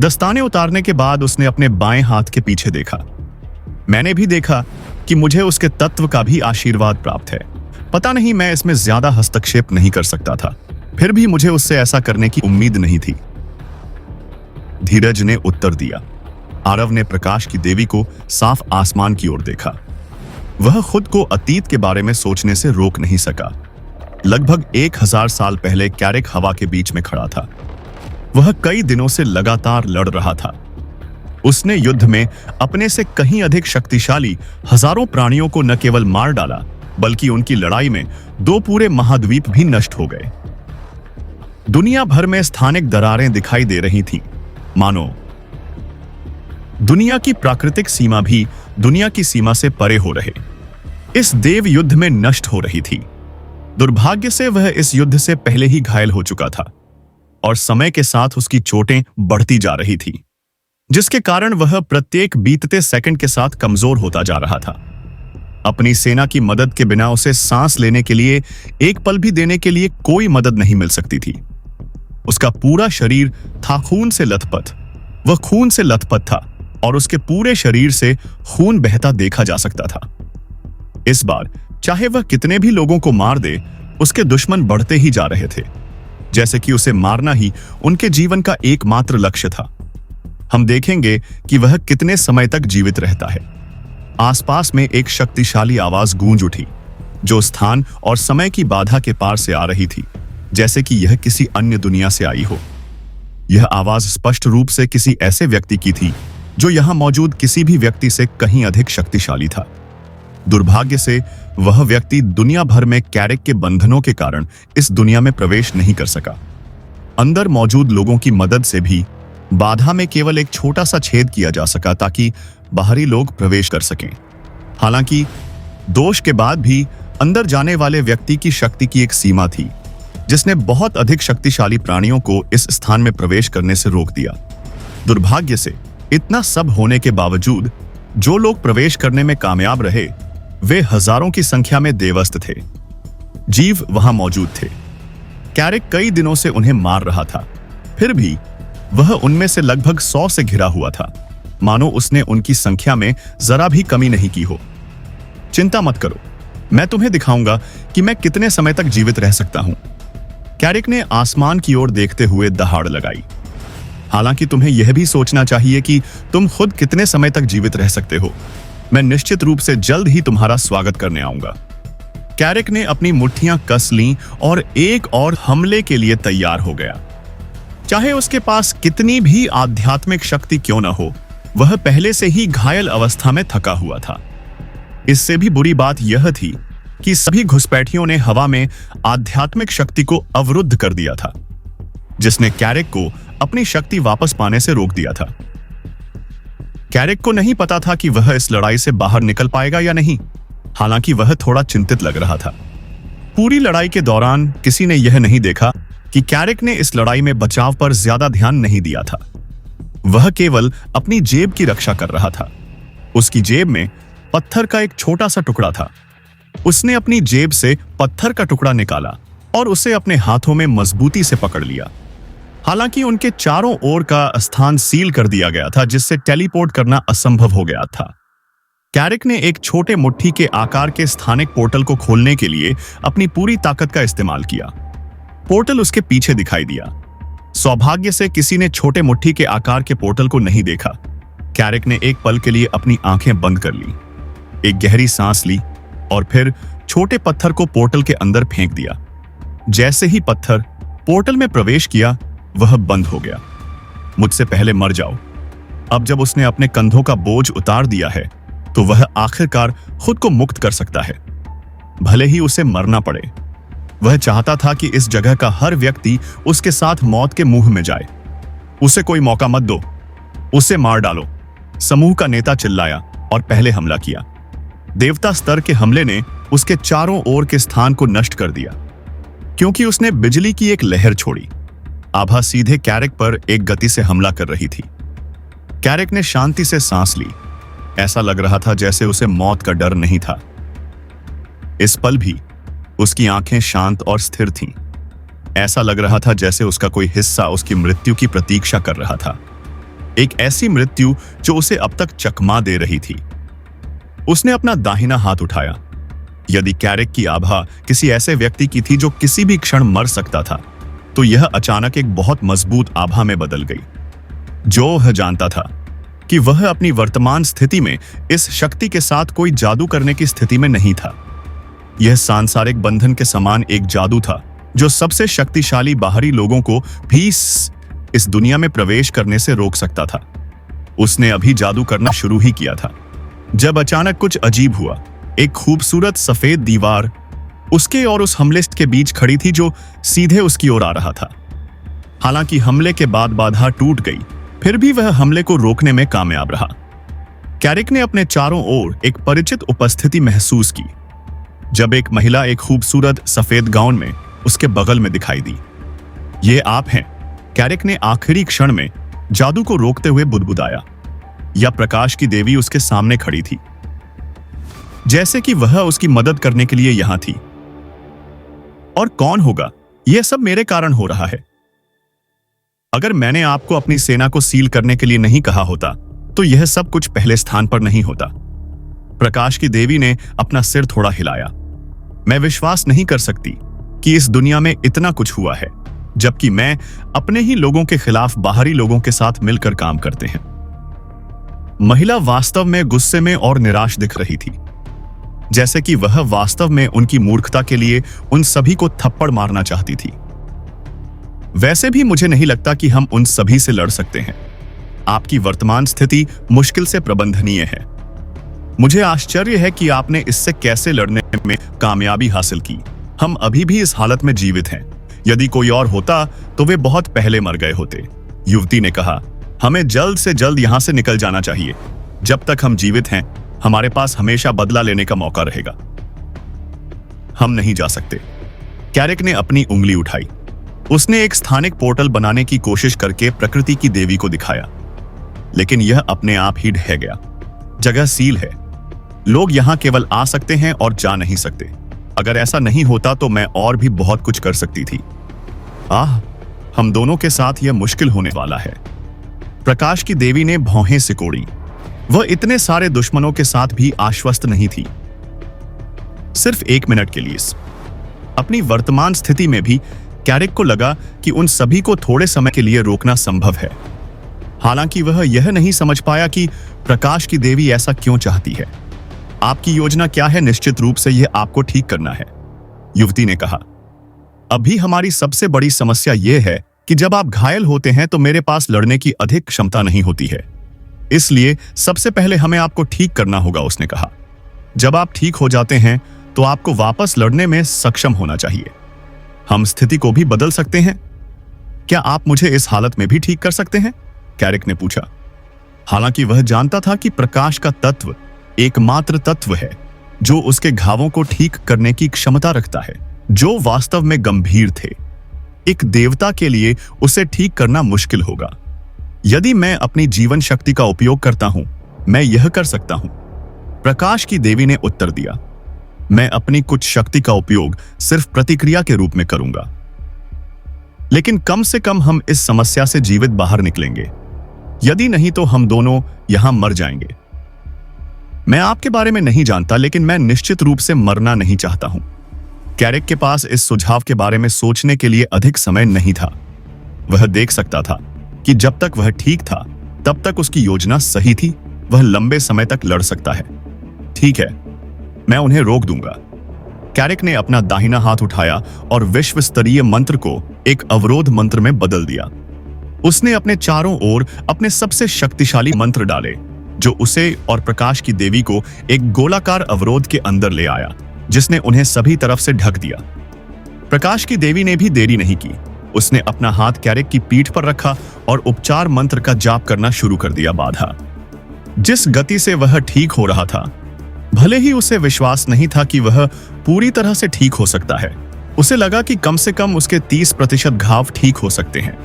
दस्ताने उतारने के बाद उसने अपने बाएं हाथ के पीछे देखा। मैंने भी देखा कि मुझे उसके तत्व का भी आशीर्वाद प्राप्त है। पता नहीं, मैं इसमें ज्यादा हस्तक्षेप नहीं कर सकता था, फिर भी मुझे उससे ऐसा करने की उम्मीद नहीं थी। धीरज ने उत्तर दिया। आरव ने प्रकाश की देवी को साफ आसमान की ओर देखा। वह खुद को अतीत के बारे में सोचने से रोक नहीं सका। लगभग 1000 साल पहले कैरिक हवा के बीच में खड़ा था। वह कई दिनों से लगातार लड़ रहा था। उसने युद्ध में अपने से कहीं अधिक शक्तिशाली हजारों प्राणियों को न केवल मार डाला, बल्कि उनकी लड़ाई में 2 पूरे महाद्वीप भी नष्ट हो गए। दुनिया भर में स्थानिक दरारें दिखाई दे रही थीं, मानो दुनिया की प्राकृतिक सीमा भी दुनिया की सीमा से परे हो रहे इस देव युद्ध में नष्ट हो रही थी। दुर्भाग्य से वह इस युद्ध से पहले ही घायल हो चुका था और समय के साथ उसकी चोटें बढ़ती जा रही थी, जिसके कारण वह प्रत्येक बीतते सेकंड के साथ कमजोर होता जा रहा था। अपनी सेना की मदद के बिना उसे सांस लेने के लिए एक पल भी देने के लिए कोई मदद नहीं मिल सकती थी। उसका पूरा शरीर था खून से लथपथ। वह खून से लथपथ था और उसके पूरे शरीर से खून बहता देखा जा सकता था। इस बार चाहे वह कितने भी लोगों को मार दे, उसके दुश्मन बढ़ते ही जा रहे थे, जैसे कि उसे मारना ही उनके जीवन का एकमात्र लक्ष्य था। हम देखेंगे कि वह कितने समय तक जीवित रहता है। आसपास में एक शक्तिशाली आवाज गूंज उठी, जो स्थान और समय की बाधा के पार से आ रही थी, जैसे कि यह किसी अन्य दुनिया से आई हो। यह आवाज स्पष्ट रूप से किसी ऐसे व्यक्ति की थी जो यहां मौजूद किसी भी व्यक्ति से कहीं अधिक शक्तिशाली था। दुर्भाग्य से वह व्यक्ति दुनिया भर में कैरिक के बंधनों के कारण इस दुनिया में प्रवेश नहीं कर सका। अंदर मौजूद लोगों की मदद से भी बाधा में केवल एक छोटा सा छेद किया जा सका ताकि बाहरी लोग प्रवेश कर सकें। हालांकि दोष के बाद भी अंदर जाने वाले व्यक्ति की शक्ति की एक सीमा थी, जिसने बहुत अधिक शक्तिशाली प्राणियों को इस स्थान में प्रवेश करने से रोक दिया। दुर्भाग्य से इतना सब होने के बावजूद जो लोग प्रवेश करने में कामयाब रहे, वे हजारों की संख्या में देवस्त थे। जीव वहां मौजूद थे। कैरिक कई दिनों से उन्हें मार रहा था, फिर भी वह उनमें से लगभग 100 से घिरा हुआ था, मानो उसने उनकी संख्या में जरा भी कमी नहीं की हो। चिंता मत करो, मैं तुम्हें दिखाऊंगा कि मैं कितने समय तक जीवित रह सकता हूं। कैरिक ने आसमान की ओर देखते हुए दहाड़ लगाई। हालांकि तुम्हें यह भी सोचना चाहिए कि तुम खुद कितने समय तक जीवित रह सकते हो। मैं निश्चित रूप से जल्द ही तुम्हारा स्वागत करने आऊंगा। कैरिक ने अपनी मुट्ठियां कस लीं और एक और हमले के लिए तैयार हो गया। चाहे उसके पास कितनी भी आध्यात्मिक शक्ति क्यों न हो, वह पहले से ही घायल अवस्था में थका हुआ था। इससे भी बुरी बात यह थी कि सभी घुसपैठियों ने हवा में आध्यात्मिक शक्ति को अवरुद्ध कर दिया था, जिसने कैरिक को अपनी शक्ति वापस पाने से रोक दिया था। कैरिक को नहीं पता था कि वह इस लड़ाई से बाहर निकल पाएगा या नहीं, हालांकि वह थोड़ा चिंतित लग रहा था। पूरी लड़ाई के दौरान किसी ने यह नहीं देखा कि कैरिक ने इस लड़ाई में बचाव पर ज्यादा ध्यान नहीं दिया था। वह केवल अपनी जेब की रक्षा कर रहा था। उसकी जेब में पत्थर का एक छोटा सा टुकड़ा था। उसने अपनी जेब से पत्थर का टुकड़ा निकाला और उसे अपने हाथों में मजबूती से पकड़ लिया। हालांकि उनके चारों ओर का स्थान सील कर दिया गया था, जिससे टेलीपोर्ट करना असंभव हो गया था। कैरिक ने एक छोटे मुट्ठी के आकार के स्थानिक पोर्टल को खोलने के लिए अपनी पूरी ताकत का इस्तेमाल किया। पोर्टल उसके पीछे दिखाई दिया। सौभाग्य से किसी ने छोटे मुट्ठी के आकार के पोर्टल को नहीं देखा। कैरिक ने एक पल के लिए अपनी आंखें बंद कर ली, एक गहरी सांस ली और फिर छोटे पत्थर को पोर्टल के अंदर फेंक दिया। जैसे ही पत्थर पोर्टल में प्रवेश किया, वह बंद हो गया। मुझसे पहले मर जाओ। अब जब उसने अपने कंधों का बोझ उतार दिया है, तो वह आखिरकार खुद को मुक्त कर सकता है, भले ही उसे मरना पड़े। वह चाहता था कि इस जगह का हर व्यक्ति उसके साथ मौत के मुंह में जाए। उसे कोई मौका मत दो, उसे मार डालो। समूह का नेता चिल्लाया और पहले हमला किया। देवता स्तर के हमले ने उसके चारों ओर के स्थान को नष्ट कर दिया, क्योंकि उसने बिजली की एक लहर छोड़ी। आभा सीधे कैरिक पर एक गति से हमला कर रही थी। कैरिक ने शांति से सांस ली। ऐसा लग रहा था जैसे उसे मौत का डर नहीं था। इस पल भी उसकी आंखें शांत और स्थिर थीं। ऐसा लग रहा था जैसे उसका कोई हिस्सा उसकी मृत्यु की प्रतीक्षा कर रहा था, एक ऐसी मृत्यु जो उसे अब तक चकमा दे रही थी। उसने अपना दाहिना हाथ उठाया। यदि कैरिक की आभा किसी ऐसे व्यक्ति की थी जो किसी भी क्षण मर सकता था, तो यह अचानक एक बहुत मजबूत आभा में बदल गई। जो वह जानता था कि वह अपनी वर्तमान स्थिति में इस शक्ति के साथ कोई जादू करने की स्थिति में नहीं था। यह सांसारिक बंधन के समान एक जादू था जो सबसे शक्तिशाली बाहरी लोगों को भी इस दुनिया में प्रवेश करने से रोक सकता था। उसने अभी जादू करना शुरू ही किया था जब अचानक कुछ अजीब हुआ। एक खूबसूरत सफेद दीवार उसके और उस हमले के बीच खड़ी थी जो सीधे उसकी ओर आ रहा था। हालांकि हमले के बाद बाधा टूट गई, फिर भी वह हमले को रोकने में कामयाब रहा। कैरिक ने अपने चारों ओर एक परिचित उपस्थिति महसूस की, जब एक महिला एक खूबसूरत सफेद गाउन में उसके बगल में दिखाई दी। ये आप हैं? कैरिक ने आखिरी क्षण में जादू को रोकते हुए बुदबुदाया। या प्रकाश की देवी उसके सामने खड़ी थी, जैसे कि वह उसकी मदद करने के लिए यहां थी। और कौन होगा? यह सब मेरे कारण हो रहा है। अगर मैंने आपको अपनी सेना को सील करने के लिए नहीं कहा होता, तो यह सब कुछ पहले स्थान पर नहीं होता। प्रकाश की देवी ने अपना सिर थोड़ा हिलाया। मैं विश्वास नहीं कर सकती कि इस दुनिया में इतना कुछ हुआ है, जबकि मैं अपने ही लोगों के खिलाफ बाहरी लोगों के साथ मिलकर काम करते हैं। महिला वास्तव में गुस्से में और निराश दिख रही थी, जैसे कि वह वास्तव में उनकी मूर्खता के लिए उन सभी को थप्पड़ मारना चाहती थी। वैसे भी मुझे नहीं लगता कि हम उन सभी से लड़ सकते हैं। आपकी वर्तमान स्थिति मुश्किल से प्रबंधनीय है। मुझे आश्चर्य है कि आपने इससे कैसे लड़ने में कामयाबी हासिल की। हम अभी भी इस हालत में जीवित हैं। यदि कोई और होता तो वे बहुत पहले मर गए होते। युवती ने कहा, हमें जल्द से जल्द यहां से निकल जाना चाहिए। जब तक हम जीवित हैं, हमारे पास हमेशा बदला लेने का मौका रहेगा। हम नहीं जा सकते। कैरिक ने अपनी उंगली उठाई। उसने एक स्थानिक पोर्टल बनाने की कोशिश करके प्रकृति की देवी को दिखाया, लेकिन यह अपने आप ही ढह गया। जगह सील है। लोग यहां केवल आ सकते हैं और जा नहीं सकते। अगर ऐसा नहीं होता तो मैं और भी बहुत कुछ कर सकती थी। हम दोनों के साथ यह मुश्किल होने वाला है। प्रकाश की देवी ने भौहें सिकोड़ी। वह इतने सारे दुश्मनों के साथ भी आश्वस्त नहीं थी। सिर्फ 1 मिनट के लिए। अपनी वर्तमान स्थिति में भी कैरिक को लगा कि उन सभी को थोड़े समय के लिए रोकना संभव है। हालांकि वह यह नहीं समझ पाया कि प्रकाश की देवी ऐसा क्यों चाहती है। आपकी योजना क्या है? निश्चित रूप से यह आपको ठीक करना है, युवती ने कहा। अभी हमारी सबसे बड़ी समस्या यह है कि जब आप घायल होते हैं तो मेरे पास लड़ने की अधिक क्षमता नहीं होती है, इसलिए सबसे पहले हमें आपको ठीक करना होगा, उसने कहा। जब आप ठीक हो जाते हैं तो आपको वापस लड़ने में सक्षम होना चाहिए। हम स्थिति को भी बदल सकते हैं। क्या आप मुझे इस हालत में भी ठीक कर सकते हैं? कैरिक ने पूछा। हालांकि वह जानता था कि प्रकाश का तत्व एकमात्र तत्व है जो उसके घावों को ठीक करने की क्षमता रखता है, जो वास्तव में गंभीर थे। एक देवता के लिए उसे ठीक करना मुश्किल होगा। यदि मैं अपनी जीवन शक्ति का उपयोग करता हूं, मैं यह कर सकता हूं, प्रकाश की देवी ने उत्तर दिया। मैं अपनी कुछ शक्ति का उपयोग सिर्फ प्रतिक्रिया के रूप में करूंगा, लेकिन कम से कम हम इस समस्या से जीवित बाहर निकलेंगे। यदि नहीं तो हम दोनों यहां मर जाएंगे। मैं आपके बारे में नहीं जानता, लेकिन मैं निश्चित रूप से मरना नहीं चाहता हूं। कैरिक के पास इस सुझाव के बारे में सोचने के लिए अधिक समय नहीं था। वह देख सकता था कि जब तक वह ठीक था तब तक उसकी योजना सही थी। वह लंबे समय तक लड़ सकता है। ठीक है, मैं उन्हें रोक दूंगा। कैरिक ने अपना दाहिना हाथ उठाया और विश्व स्तरीय मंत्र को एक अवरोध मंत्र में बदल दिया। उसने अपने चारों ओर अपने सबसे शक्तिशाली मंत्र डाले, जो उसे और प्रकाश की देवी को एक गोलाकार अवरोध के अंदर ले आया, जिसने उन्हें सभी तरफ से ढक दिया। प्रकाश की देवी ने भी देरी नहीं की। उसने अपना हाथ कैरिक की पीठ पर रखा और उपचार मंत्र का जाप करना शुरू कर दिया। बाधा जिस गति से वह ठीक हो रहा था, भले ही उसे विश्वास नहीं था कि वह पूरी तरह से ठीक हो सकता है, उसे लगा कि कम से कम उसके 30% घाव ठीक हो सकते हैं।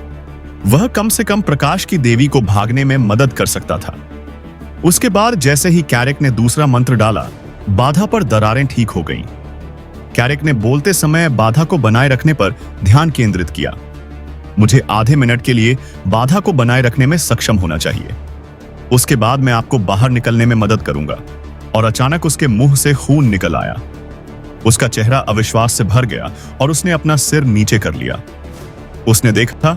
वह कम से कम प्रकाश की देवी को भागने में मदद कर सकता था। उसके बाद जैसे ही कैरिक ने दूसरा मंत्र डाला, बाधा पर दरारें ठीक हो गईं। कैरिक ने बोलते समय बाधा को बनाए रखने पर ध्यान केंद्रित किया। मुझे आधे मिनट के लिए बाधा को बनाए रखने में सक्षम होना चाहिए। उसके बाद मैं आपको बाहर निकलने में मदद करूंगा। और अचानक उसके मुंह से खून निकल आया। उसका चेहरा अविश्वास से भर गया और उसने अपना सिर नीचे कर लिया। उसने देखा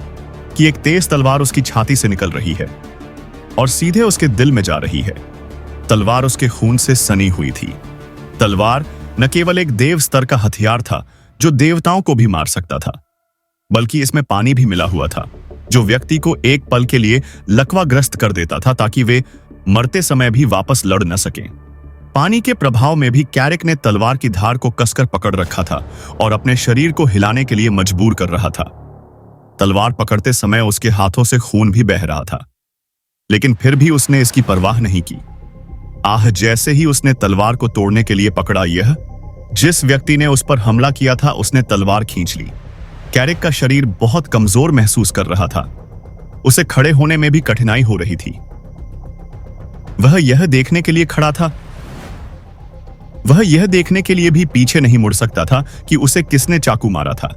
कि एक तेज तलवार उसकी छाती से निकल रही है और सीधे उसके दिल में जा रही है। तलवार उसके खून से सनी हुई थी। तलवार न केवल एक देव स्तर का हथियार था जो देवताओं को भी मार सकता था, बल्कि इसमें पानी भी मिला हुआ था, जो व्यक्ति को एक पल के लिए लकवाग्रस्त कर देता था ताकि वे मरते समय भी वापस लड़ न सकें। पानी के प्रभाव में भी कैरिक ने तलवार की धार को कसकर पकड़ रखा था और अपने शरीर को हिलाने के लिए मजबूर कर रहा था। तलवार पकड़ते समय उसके हाथों से खून भी बह रहा था, लेकिन फिर भी उसने इसकी परवाह नहीं की। जैसे ही उसने तलवार को तोड़ने के लिए पकड़ा, जिस व्यक्ति ने उस पर हमला किया था उसने तलवार खींच ली। कैरिक का शरीर बहुत कमजोर महसूस कर रहा था। उसे खड़े होने में भी कठिनाई हो रही थी। वह यह देखने के लिए खड़ा था, वह यह देखने के लिए भी पीछे नहीं मुड़ सकता था कि उसे किसने चाकू मारा था।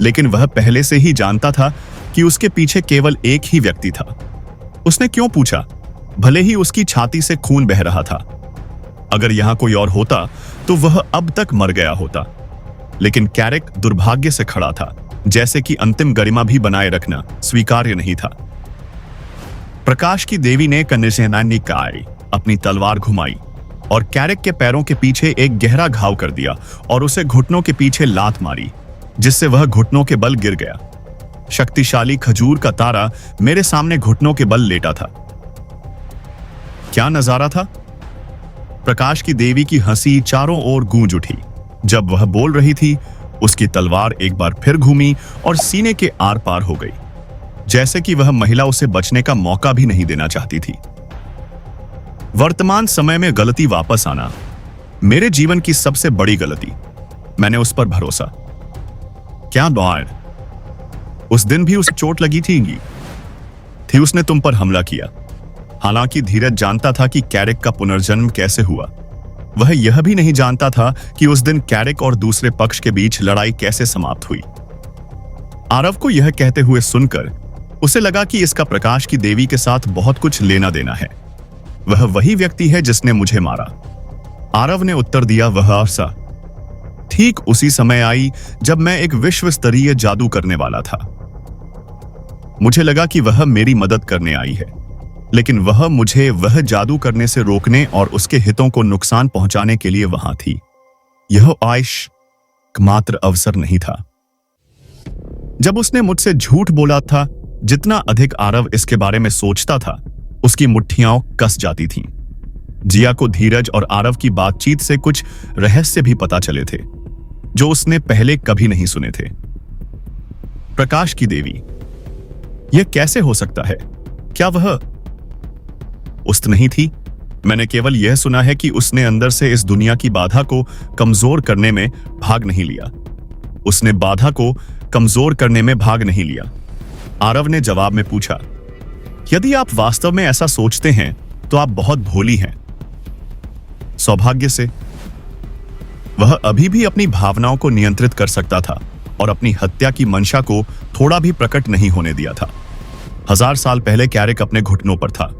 लेकिन वह पहले से ही जानता था कि उसके पीछे केवल एक ही व्यक्ति था। उसने क्यों पूछा, भले ही उसकी छाती से खून बह रहा था। अगर यहां कोई और होता तो वह अब तक मर गया होता। लेकिन कैरिक दुर्भाग्य से खड़ा था, जैसे कि अंतिम गरिमा भी बनाए रखना स्वीकार्य नहीं था। प्रकाश की देवी ने कनिष्काई अपनी तलवार घुमाई और कैरिक के पैरों के पीछे एक गहरा घाव कर दिया और उसे घुटनों के पीछे लात मारी, जिससे वह घुटनों के बल गिर गया। शक्तिशाली खजूर का तारा मेरे सामने घुटनों के बल लेटा था। क्या नजारा था! प्रकाश की देवी की हंसी चारों ओर गूंज उठी। जब वह बोल रही थी, उसकी तलवार एक बार फिर घूमी और सीने के आर पार हो गई, जैसे कि वह महिला उसे बचने का मौका भी नहीं देना चाहती थी। वर्तमान समय में गलती वापस आना मेरे जीवन की सबसे बड़ी गलती। मैंने उस पर भरोसा। क्या दौड़! उस दिन भी उसे चोट लगी थी उसने तुम पर हमला किया। हालांकि धीरज जानता था कि कैरिक का पुनर्जन्म कैसे हुआ। वह यह भी नहीं जानता था कि उस दिन कैरिक और दूसरे पक्ष के बीच लड़ाई कैसे समाप्त हुई। आरव को यह कहते हुए सुनकर उसे लगा कि इसका प्रकाश की देवी के साथ बहुत कुछ लेना देना है। वह वही व्यक्ति है जिसने मुझे मारा। आरव ने उत्तर दिया, वह अरसा ठीक उसी समय आई जब मैं एक विश्व स्तरीय जादू करने वाला था। मुझे लगा कि वह मेरी मदद करने आई है, लेकिन वह मुझे वह जादू करने से रोकने और उसके हितों को नुकसान पहुंचाने के लिए वहां थी। यह आयश मात्र अवसर नहीं था। जब उसने मुझसे झूठ बोला था, जितना अधिक आरव इसके बारे में सोचता था, उसकी मुट्ठियां कस जाती थीं। जिया को धीरज और आरव की बातचीत से कुछ रहस्य भी पता चले थे, जो उसने पहले कभी नहीं सुने थे। प्रकाश की देवी, यह कैसे हो सकता है? क्या वह उस्त नहीं थी? मैंने केवल यह सुना है कि उसने अंदर से इस दुनिया की बाधा को कमजोर करने में भाग नहीं लिया। उसने बाधा को कमजोर करने में भाग नहीं लिया। आरव ने जवाब में पूछा, यदि आप वास्तव में ऐसा सोचते हैं तो आप बहुत भोली हैं। सौभाग्य से वह अभी भी अपनी भावनाओं को नियंत्रित कर सकता था और अपनी हत्या की मंशा को थोड़ा भी प्रकट नहीं होने दिया था। 1000 साल पहले कैरिक अपने घुटनों पर था।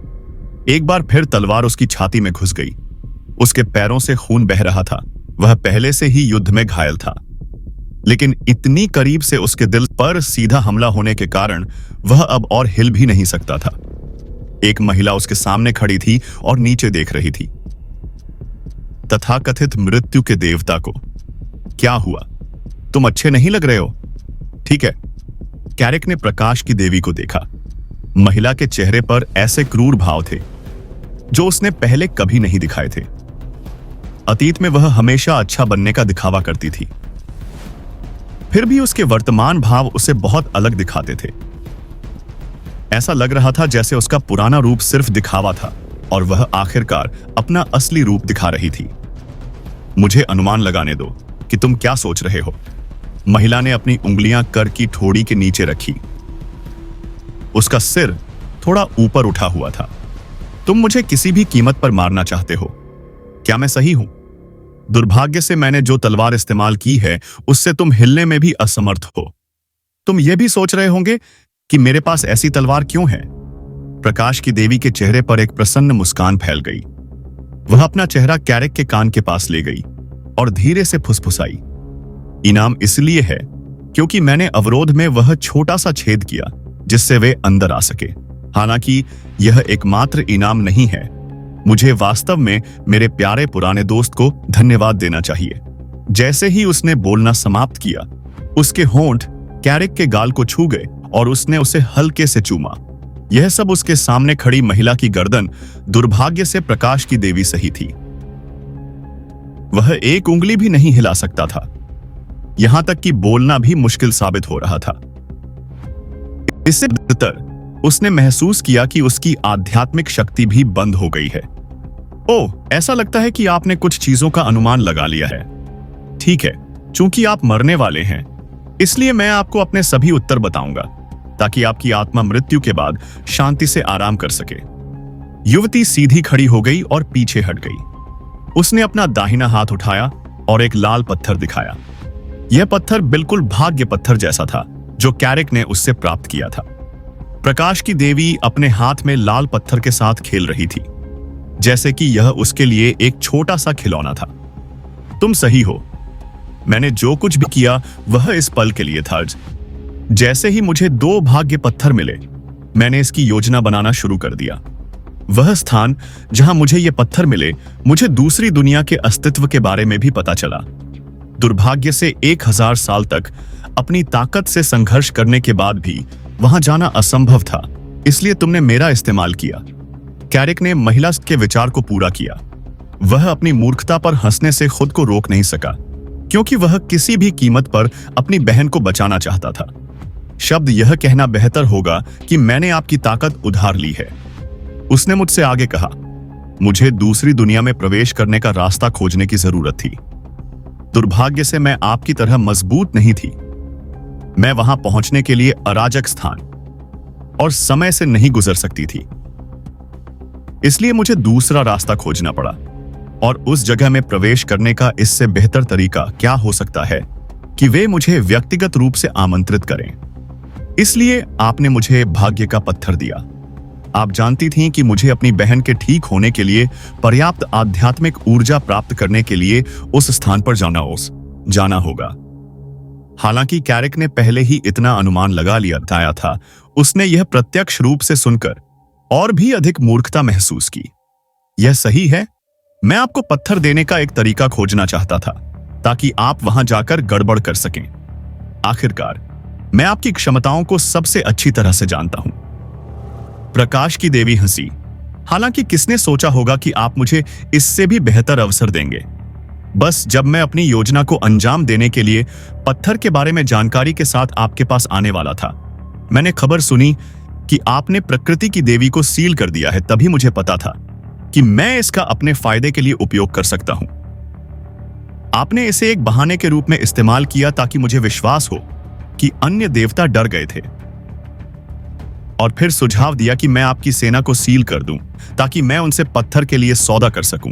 एक बार फिर तलवार उसकी छाती में घुस गई। उसके पैरों से खून बह रहा था। वह पहले से ही युद्ध में घायल था, लेकिन इतनी करीब से उसके दिल पर सीधा हमला होने के कारण वह अब और हिल भी नहीं सकता था। एक महिला उसके सामने खड़ी थी और नीचे देख रही थी। तथाकथित मृत्यु के देवता को क्या हुआ? तुम अच्छे नहीं लग रहे हो। ठीक है। कैरिक ने प्रकाश की देवी को देखा। महिला के चेहरे पर ऐसे क्रूर भाव थे जो उसने पहले कभी नहीं दिखाए थे। अतीत में वह हमेशा अच्छा बनने का दिखावा करती थी, फिर भी उसके वर्तमान भाव उसे बहुत अलग दिखाते थे। ऐसा लग रहा था जैसे उसका पुराना रूप सिर्फ दिखावा था और वह आखिरकार अपना असली रूप दिखा रही थी। मुझे अनुमान लगाने दो कि तुम क्या सोच रहे हो। महिला ने अपनी उंगलियां कर की ठोड़ी के नीचे रखी। उसका सिर थोड़ा ऊपर उठा हुआ था। तुम मुझे किसी भी कीमत पर मारना चाहते हो, क्या मैं सही हूं? दुर्भाग्य से मैंने जो तलवार इस्तेमाल की है उससे तुम हिलने में भी असमर्थ हो। तुम यह भी सोच रहे होंगे कि मेरे पास ऐसी तलवार क्यों है। प्रकाश की देवी के चेहरे पर एक प्रसन्न मुस्कान फैल गई। वह अपना चेहरा कैरिक के कान के पास ले गई और धीरे से फुसफुसाई, इनाम इसलिए है क्योंकि मैंने अवरोध में वह छोटा सा छेद किया जिससे वे अंदर आ सके। हालांकि यह एकमात्र इनाम नहीं है। मुझे वास्तव में मेरे प्यारे पुराने दोस्त को धन्यवाद देना चाहिए। जैसे ही उसने बोलना समाप्त किया, उसके होंठ कैरिक के गाल को छू गए और उसने उसे हल्के से चूमा। यह सब उसके सामने खड़ी महिला की गर्दन दुर्भाग्य से प्रकाश की देवी सही थी। वह एक उंगली भी नहीं हिला सकता था, यहां तक कि बोलना भी मुश्किल साबित हो रहा था। इससे बेहतर उसने महसूस किया कि उसकी आध्यात्मिक शक्ति भी बंद हो गई है। ओह, ऐसा लगता है कि आपने कुछ चीजों का अनुमान लगा लिया है। ठीक है, चूंकि आप मरने वाले हैं, इसलिए मैं आपको अपने सभी उत्तर बताऊंगा ताकि आपकी आत्मा मृत्यु के बाद शांति से आराम कर सके। युवती सीधी खड़ी हो गई और पीछे हट गई। उसने अपना दाहिना हाथ उठाया और एक लाल पत्थर दिखाया। यह पत्थर बिल्कुल भाग्य पत्थर जैसा था जो कैरिक ने उससे प्राप्त किया था। प्रकाश की देवी अपने हाथ में लाल पत्थर के साथ खेल रही थी, जैसे कि यह उसके लिए एक छोटा सा खिलौना था। तुम सही हो, मैंने जो कुछ भी किया वह इस पल के लिए था। जैसे ही मुझे 2 भाग्य पत्थर मिले, मैंने इसकी योजना बनाना शुरू कर दिया। वह स्थान जहां मुझे ये पत्थर मिले, मुझे दूसरी दुनिया के अस्तित्व के बारे में भी पता चला। दुर्भाग्य से 1000 साल तक अपनी ताकत से संघर्ष करने के बाद भी वहां जाना असंभव था, इसलिए तुमने मेरा इस्तेमाल किया। कैरिक ने महिला के विचार को पूरा किया। वह अपनी मूर्खता पर हंसने से खुद को रोक नहीं सका, क्योंकि वह किसी भी कीमत पर अपनी बहन को बचाना चाहता था। शब्द यह कहना बेहतर होगा कि मैंने आपकी ताकत उधार ली है। उसने मुझसे आगे कहा, मुझे दूसरी दुनिया में प्रवेश करने का रास्ता खोजने की जरूरत थी। दुर्भाग्य से मैं आपकी तरह मजबूत नहीं थी। मैं वहां पहुंचने के लिए अराजक स्थान और समय से नहीं गुजर सकती थी, इसलिए मुझे दूसरा रास्ता खोजना पड़ा। और उस जगह में प्रवेश करने का इससे बेहतर तरीका क्या हो सकता है कि वे मुझे व्यक्तिगत रूप से आमंत्रित करें। इसलिए आपने मुझे भाग्य का पत्थर दिया। आप जानती थीं कि मुझे अपनी बहन के ठीक होने के लिए पर्याप्त आध्यात्मिक ऊर्जा प्राप्त करने के लिए उस स्थान पर जाना होगा। हालांकि कैरिक ने पहले ही इतना अनुमान लगा लिया था, उसने यह प्रत्यक्ष रूप से सुनकर और भी अधिक मूर्खता महसूस की। यह सही है, मैं आपको पत्थर देने का एक तरीका खोजना चाहता था ताकि आप वहां जाकर गड़बड़ कर सकें। आखिरकार मैं आपकी क्षमताओं को सबसे अच्छी तरह से जानता हूं। प्रकाश की देवी हंसी। हालांकि किसने सोचा होगा कि आप मुझे इससे भी बेहतर अवसर देंगे। बस जब मैं अपनी योजना को अंजाम देने के लिए पत्थर के बारे में जानकारी के साथ आपके पास आने वाला था, मैंने खबर सुनी कि आपने प्रकृति की देवी को सील कर दिया है। तभी मुझे पता था कि मैं इसका अपने फायदे के लिए उपयोग कर सकता हूं। आपने इसे एक बहाने के रूप में इस्तेमाल किया ताकि मुझे विश्वास हो कि अन्य देवता डर गए थे, और फिर सुझाव दिया कि मैं आपकी सेना को सील कर दूं ताकि मैं उनसे पत्थर के लिए सौदा कर सकूं।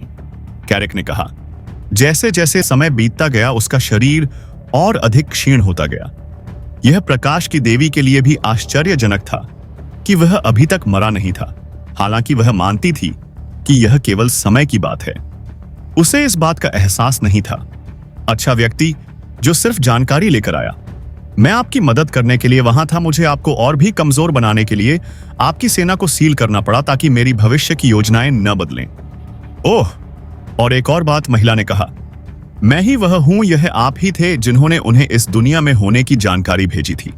कैरिक ने कहा। जैसे जैसे समय बीतता गया उसका शरीर और अधिक क्षीण होता गया। यह प्रकाश की देवी के लिए भी आश्चर्यजनक था कि वह अभी तक मरा नहीं था, हालांकि वह मानती थी कि यह केवल समय की बात है। उसे इस बात का एहसास नहीं था। अच्छा व्यक्ति जो सिर्फ जानकारी लेकर आया। मैं आपकी मदद करने के लिए वहां था। मुझे आपको और भी कमजोर बनाने के लिए आपकी सेना को सील करना पड़ा ताकि मेरी भविष्य की योजनाएं न बदलें। ओह, और एक और बात, महिला ने कहा, मैं ही वह हूं। यह आप ही थे जिन्होंने उन्हें इस दुनिया में होने की जानकारी भेजी थी।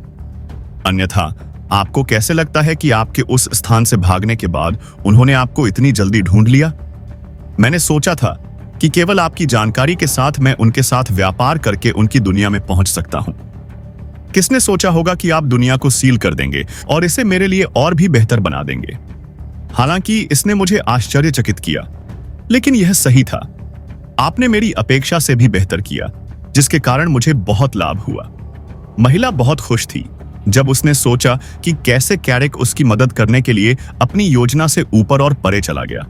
अन्यथा आपको कैसे लगता है कि आपके उस स्थान से भागने के बाद उन्होंने आपको इतनी जल्दी ढूंढ लिया? मैंने सोचा था कि केवल आपकी जानकारी के साथ मैं उनके साथ व्यापार करके उनकी दुनिया में पहुंच सकता हूं। किसने सोचा होगा कि आप दुनिया को सील कर देंगे और इसे मेरे लिए और भी बेहतर बना देंगे? हालांकि इसने मुझे आश्चर्यचकित किया, लेकिन यह सही था। आपने मेरी अपेक्षा से भी बेहतर किया, जिसके कारण मुझे बहुत लाभ हुआ। महिला बहुत खुश थी जब उसने सोचा कि कैसे कैरिक उसकी मदद करने के लिए अपनी योजना से ऊपर और परे चला गया।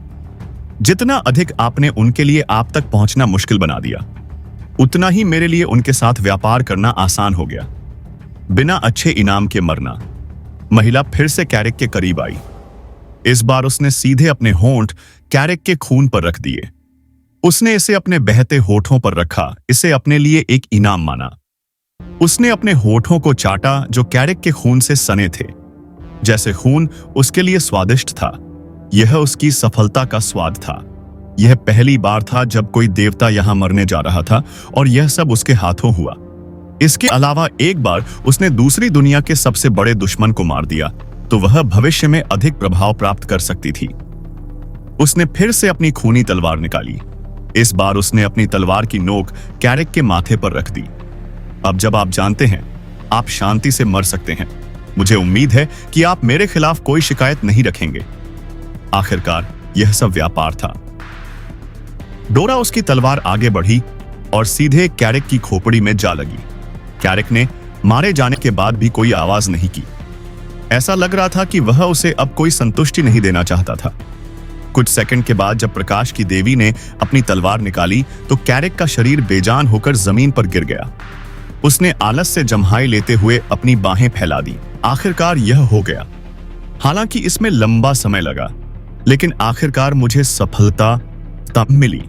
जितना अधिक आपने उनके लिए आप तक पहुंचना मुश्किल बना दिया, उतना ही मेरे लिए उनके साथ व्यापार करना आसान हो गया। बिना अच्छे इनाम के मरना। महिला फिर से कैरिक के करीब आई। इस बार उसने सीधे अपने होंठ कैरिक के खून पर रख दिए। उसने इसे अपने बहते होठों पर रखा, इसे अपने लिए एक इनाम माना। उसने अपने होठों को चाटा जो कैरिक के खून से सने थे। जैसे खून उसके लिए स्वादिष्ट था, यह उसकी सफलता का स्वाद था। यह पहली बार था जब कोई देवता यहां मरने जा रहा था और यह सब उसके हाथों हुआ। इसके अलावा एक बार उसने दूसरी दुनिया के सबसे बड़े दुश्मन को मार दिया तो वह भविष्य में अधिक प्रभाव प्राप्त कर सकती थी। उसने फिर से अपनी खूनी तलवार निकाली। इस बार उसने अपनी तलवार की नोक कैरिक के माथे पर रख दी। अब जब आप जानते हैं, आप शांति से मर सकते हैं। मुझे उम्मीद है कि आप मेरे खिलाफ कोई शिकायत नहीं रखेंगे। आखिरकार यह सब व्यापार था। डोरा उसकी तलवार आगे बढ़ी और सीधे कैरिक की खोपड़ी में जा लगी। कैरिक ने मारे जाने के बाद भी कोई आवाज नहीं की। ऐसा लग रहा था कि वह उसे अब कोई संतुष्टि नहीं देना चाहता था। कुछ सेकंड के बाद जब प्रकाश की देवी ने अपनी तलवार निकाली तो कैरिक का शरीर बेजान होकर जमीन पर गिर गया। उसने आलस से जम्हाई लेते हुए अपनी बाहें फैला दी। आखिरकार यह हो गया। हालांकि इसमें लंबा समय लगा, लेकिन आखिरकार मुझे सफलता तब मिली।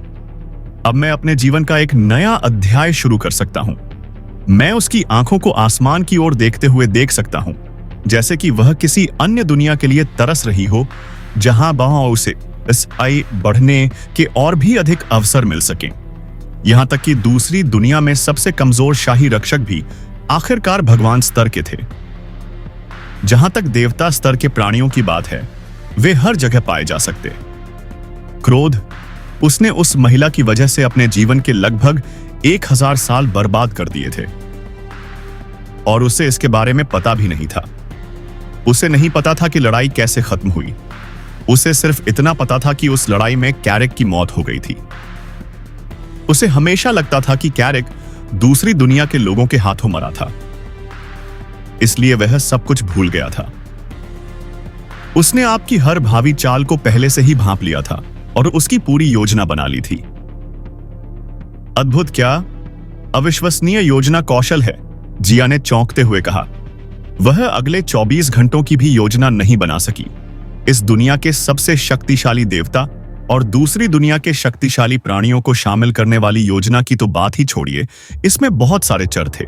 अब मैं अपने जीवन का एक नया अध्याय शुरू कर सकता हूं। मैं उसकी आंखों को आसमान की ओर देखते हुए देख सकता हूं, जैसे कि वह किसी अन्य दुनिया के लिए तरस रही हो, जहां वहां उसे इस आय बढ़ने के और भी अधिक अवसर मिल सकें। यहां तक कि दूसरी दुनिया में सबसे कमजोर शाही रक्षक भी आखिरकार भगवान स्तर के थे। जहां तक देवता स्तर के प्राणियों की बात है, वे हर जगह पाए जा सकते। क्रोध। उसने उस महिला की वजह से अपने जीवन के लगभग 1000 साल बर्बाद कर दिए थे और उसे इसके बारे में पता भी नहीं था। उसे नहीं पता था कि लड़ाई कैसे खत्म हुई। उसे सिर्फ इतना पता था कि उस लड़ाई में कैरिक की मौत हो गई थी। उसे हमेशा लगता था कि कैरिक दूसरी दुनिया के लोगों के हाथों मरा था, इसलिए वह सब कुछ भूल गया था। उसने आपकी हर भावी चाल को पहले से ही भांप लिया था और उसकी पूरी योजना बना ली थी। अद्भुत, क्या अविश्वसनीय योजना कौशल है, जिया ने चौंकते हुए कहा। वह अगले 24 घंटों की भी योजना नहीं बना सकी। इस दुनिया के सबसे शक्तिशाली देवता और दूसरी दुनिया के शक्तिशाली प्राणियों को शामिल करने वाली योजना की तो बात ही छोड़िए, इसमें बहुत सारे चर थे।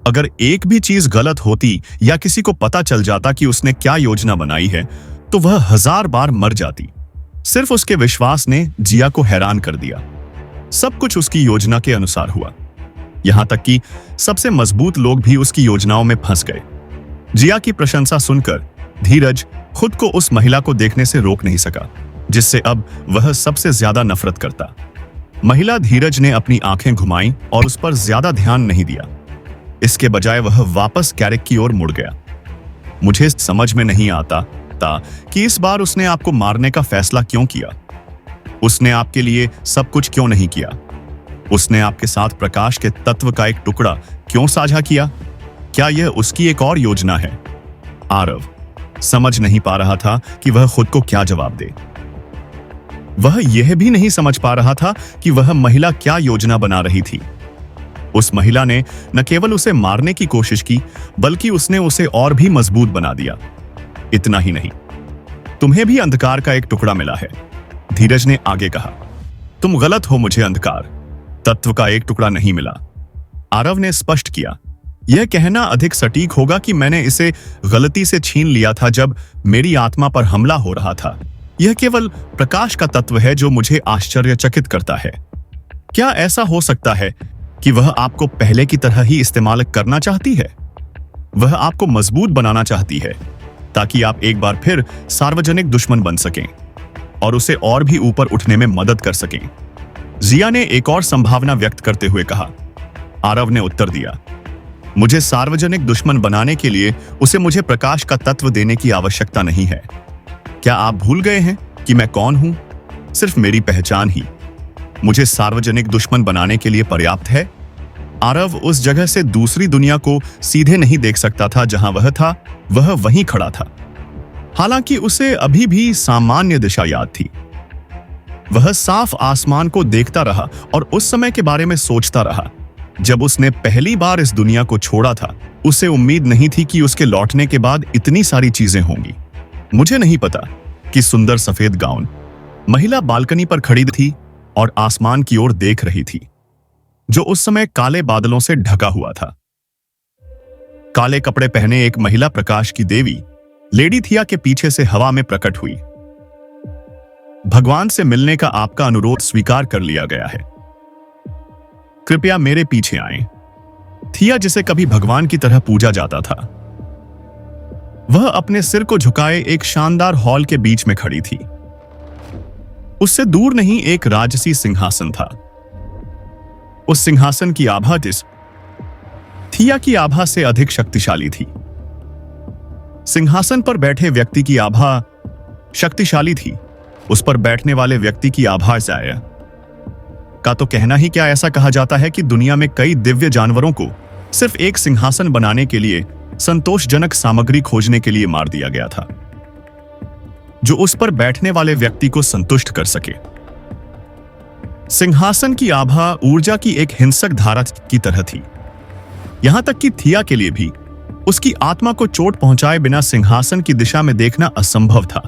अगर एक भी चीज गलत होती या किसी को पता चल जाता कि उसने क्या योजना बनाई है, तो वह 1000 बार मर जाती। सिर्फ उसके विश्वास ने जिया को हैरान कर दिया। सब कुछ उसकी योजना के अनुसार हुआ, यहां तक कि सबसे मजबूत लोग भी उसकी योजनाओं में फंस गए। जिया की प्रशंसा सुनकर धीरज खुद को उस महिला को देखने से रोक नहीं सका जिससे अब वह सबसे ज्यादा नफरत करता। महिला धीरज ने अपनी आंखें घुमाई और उस पर ज्यादा ध्यान नहीं दिया। इसके बजाय वह वापस कैरेक की ओर मुड़ गया। मुझे समझ में नहीं आता था कि इस बार उसने आपको मारने का फैसला क्यों किया। उसने आपके लिए सब कुछ क्यों नहीं किया? उसने आपके साथ प्रकाश के तत्व का एक टुकड़ा क्यों साझा किया? क्या यह उसकी एक और योजना है? आरव समझ नहीं पा रहा था कि वह खुद को क्या जवाब दे। वह यह भी नहीं समझ पा रहा था कि वह महिला क्या योजना बना रही थी। उस महिला ने न केवल उसे मारने की कोशिश की, बल्कि उसने उसे और भी मजबूत बना दिया। इतना ही नहीं, तुम्हें भी अंधकार का एक टुकड़ा मिला है, धीरज ने आगे कहा। तुम गलत हो, मुझे अंधकार तत्व का एक टुकड़ा नहीं मिला, आरव ने स्पष्ट किया। यह कहना अधिक सटीक होगा कि मैंने इसे गलती से छीन लिया था जब मेरी आत्मा पर हमला हो रहा था। यह केवल प्रकाश का तत्व है जो मुझे आश्चर्यचकित करता है। क्या ऐसा हो सकता है कि वह आपको पहले की तरह ही इस्तेमाल करना चाहती है? वह आपको मजबूत बनाना चाहती है ताकि आप एक बार फिर सार्वजनिक दुश्मन बन सकें और उसे और भी ऊपर उठने में मदद कर सकें। जिया ने एक और संभावना व्यक्त करते हुए कहा। आरव ने उत्तर दिया, मुझे सार्वजनिक दुश्मन बनाने के लिए उसे मुझे प्रकाश का तत्व देने की आवश्यकता नहीं है। क्या आप भूल गए हैं कि मैं कौन हूं? सिर्फ मेरी पहचान ही मुझे सार्वजनिक दुश्मन बनाने के लिए पर्याप्त है। आरव उस जगह से दूसरी दुनिया को सीधे नहीं देख सकता था जहां वह था। वह वहीं खड़ा था, हालांकि उसे अभी भी सामान्य दिशा याद थी। वह साफ आसमान को देखता रहा और उस समय के बारे में सोचता रहा जब उसने पहली बार इस दुनिया को छोड़ा था। उसे उम्मीद नहीं थी कि उसके लौटने के बाद इतनी सारी चीजें होंगी। मुझे नहीं पता कि सुंदर सफेद गाउन महिला बालकनी पर खड़ी थी और आसमान की ओर देख रही थी, जो उस समय काले बादलों से ढका हुआ था। काले कपड़े पहने एक महिला प्रकाश की देवी लेडी थिया के पीछे से हवा में प्रकट हुई। भगवान से मिलने का आपका अनुरोध स्वीकार कर लिया गया है, कृपया मेरे पीछे आएं। थिया, जिसे कभी भगवान की तरह पूजा जाता था, वह अपने सिर को झुकाए एक शानदार हॉल के बीच में खड़ी थी। उससे दूर नहीं एक राजसी सिंहासन था। उस सिंहासन की आभा थिया की आभा से अधिक शक्तिशाली थी। सिंहासन पर बैठे व्यक्ति की आभा शक्तिशाली थी, उस पर बैठने वाले व्यक्ति की आभा जाया का तो कहना ही क्या। ऐसा कहा जाता है कि दुनिया में कई दिव्य जानवरों को सिर्फ एक सिंहासन बनाने के लिए संतोषजनक सामग्री खोजने के लिए मार दिया गया था, जो उस पर बैठने वाले व्यक्ति को संतुष्ट कर सके। सिंहासन की आभा ऊर्जा की एक हिंसक धारा की तरह थी, यहां तक कि थिया के लिए भी उसकी आत्मा को चोट पहुंचाए बिना सिंहासन की दिशा में देखना असंभव था।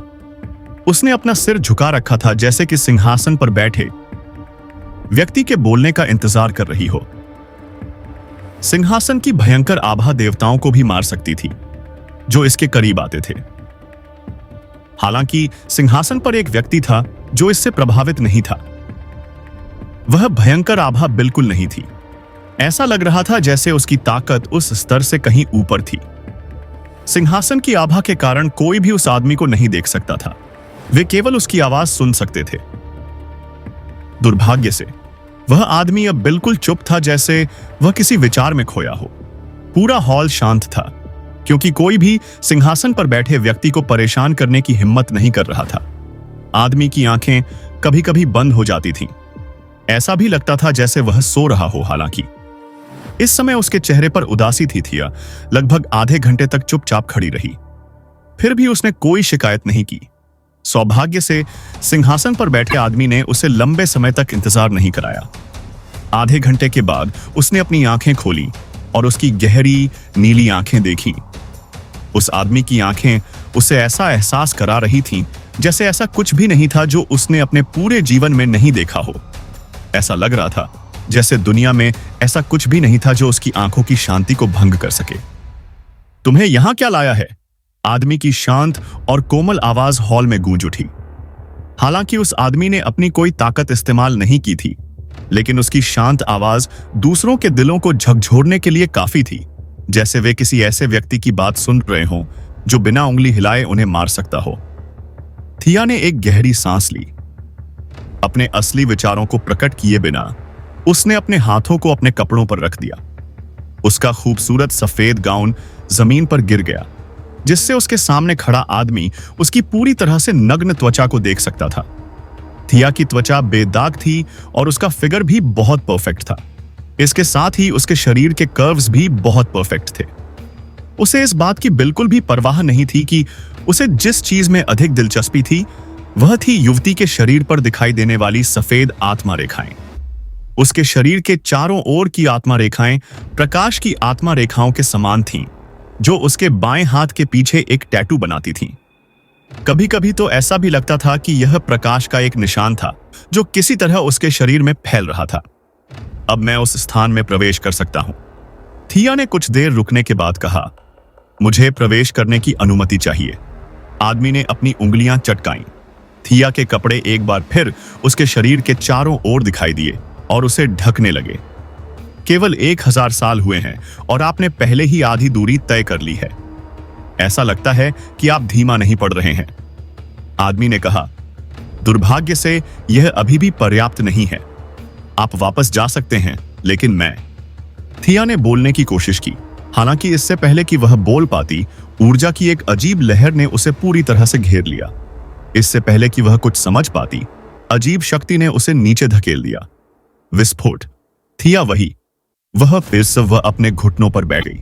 उसने अपना सिर झुका रखा था, जैसे कि सिंहासन पर बैठे व्यक्ति के बोलने का इंतजार कर रही हो। सिंहासन की भयंकर आभा देवताओं को भी मार सकती थी जो इसके करीब आते थे। हालांकि सिंहासन पर एक व्यक्ति था जो इससे प्रभावित नहीं था। वह भयंकर आभा बिल्कुल नहीं थी। ऐसा लग रहा था जैसे उसकी ताकत उस स्तर से कहीं ऊपर थी। सिंहासन की आभा के कारण कोई भी उस आदमी को नहीं देख सकता था, वे केवल उसकी आवाज सुन सकते थे। दुर्भाग्य से वह आदमी अब बिल्कुल चुप था, जैसे वह किसी विचार में खोया हो। पूरा हॉल शांत था, क्योंकि कोई भी सिंहासन पर बैठे व्यक्ति को परेशान करने की हिम्मत नहीं कर रहा था। आदमी की आंखें कभी कभी बंद हो जाती थीं। ऐसा भी लगता था जैसे वह सो रहा हो। हालांकि इस समय उसके चेहरे पर उदासी थी। थिया लगभग आधे घंटे तक चुपचाप खड़ी रही, फिर भी उसने कोई शिकायत नहीं की। सौभाग्य से सिंहासन पर बैठे आदमी ने उसे लंबे समय तक इंतजार नहीं कराया। आधे घंटे के बाद उसने अपनी आंखें खोली और उसकी गहरी नीली आंखें देखी। उस आदमी की आंखें उसे ऐसा एहसास करा रही थीं जैसे ऐसा कुछ भी नहीं था जो उसने अपने पूरे जीवन में नहीं देखा हो। ऐसा लग रहा था जैसे दुनिया में ऐसा कुछ भी नहीं था जो उसकी आंखों की शांति को भंग कर सके। तुम्हें यहां क्या लाया है? आदमी की शांत और कोमल आवाज हॉल में गूंज उठी। हालांकि उस आदमी ने अपनी कोई ताकत इस्तेमाल नहीं की थी, लेकिन उसकी शांत आवाज दूसरों के दिलों को झकझोरने के लिए काफी थी, जैसे वे किसी ऐसे व्यक्ति की बात सुन रहे हों जो बिना उंगली हिलाए उन्हें मार सकता हो। थिया ने एक गहरी सांस ली। अपने असली विचारों को प्रकट किए बिना उसने अपने हाथों को अपने कपड़ों पर रख दिया। उसका खूबसूरत सफेद गाउन जमीन पर गिर गया, जिससे उसके सामने खड़ा आदमी उसकी पूरी तरह से नग्न त्वचा को देख सकता था। थिया की त्वचा बेदाग थी और उसका फिगर भी बहुत परफेक्ट था। इसके साथ ही उसके शरीर के कर्व्स भी बहुत परफेक्ट थे। उसे इस बात की बिल्कुल भी परवाह नहीं थी कि उसे जिस चीज में अधिक दिलचस्पी थी वह थी युवती के शरीर पर दिखाई देने वाली सफेद आत्मा रेखाएं। उसके शरीर के चारों ओर की आत्मा रेखाएं प्रकाश की आत्मा रेखाओं के समान थीं, जो उसके बाएं हाथ के पीछे एक टैटू बनाती थीं। कभी कभी तो ऐसा भी लगता था कि यह प्रकाश का एक निशान था जो किसी तरह उसके शरीर में फैल रहा था। अब मैं उस स्थान में प्रवेश कर सकता हूं। थिया ने कुछ देर रुकने के बाद कहा, मुझे प्रवेश करने की अनुमति चाहिए। आदमी ने अपनी उंगलियां चटकाईं। थिया के कपड़े एक बार फिर उसके शरीर के चारों ओर दिखाई दिए और उसे ढकने लगे। केवल 1000 साल हुए हैं और आपने पहले ही आधी दूरी तय कर ली है। ऐसा लगता है कि आप धीमा नहीं पड़ रहे हैं। आदमी ने कहा, दुर्भाग्य से यह अभी भी पर्याप्त नहीं है। आप वापस जा सकते हैं, लेकिन मैं। थिया ने बोलने की कोशिश की। हालांकि इससे पहले कि वह बोल पाती, ऊर्जा की एक अजीब लहर ने उसे पूरी तरह से घेर लिया। इससे पहले कि वह कुछ समझ पाती, अजीब शक्ति ने उसे नीचे धकेल दिया। विस्फोट। थिया वह फिर से वह अपने घुटनों पर बैठ गई।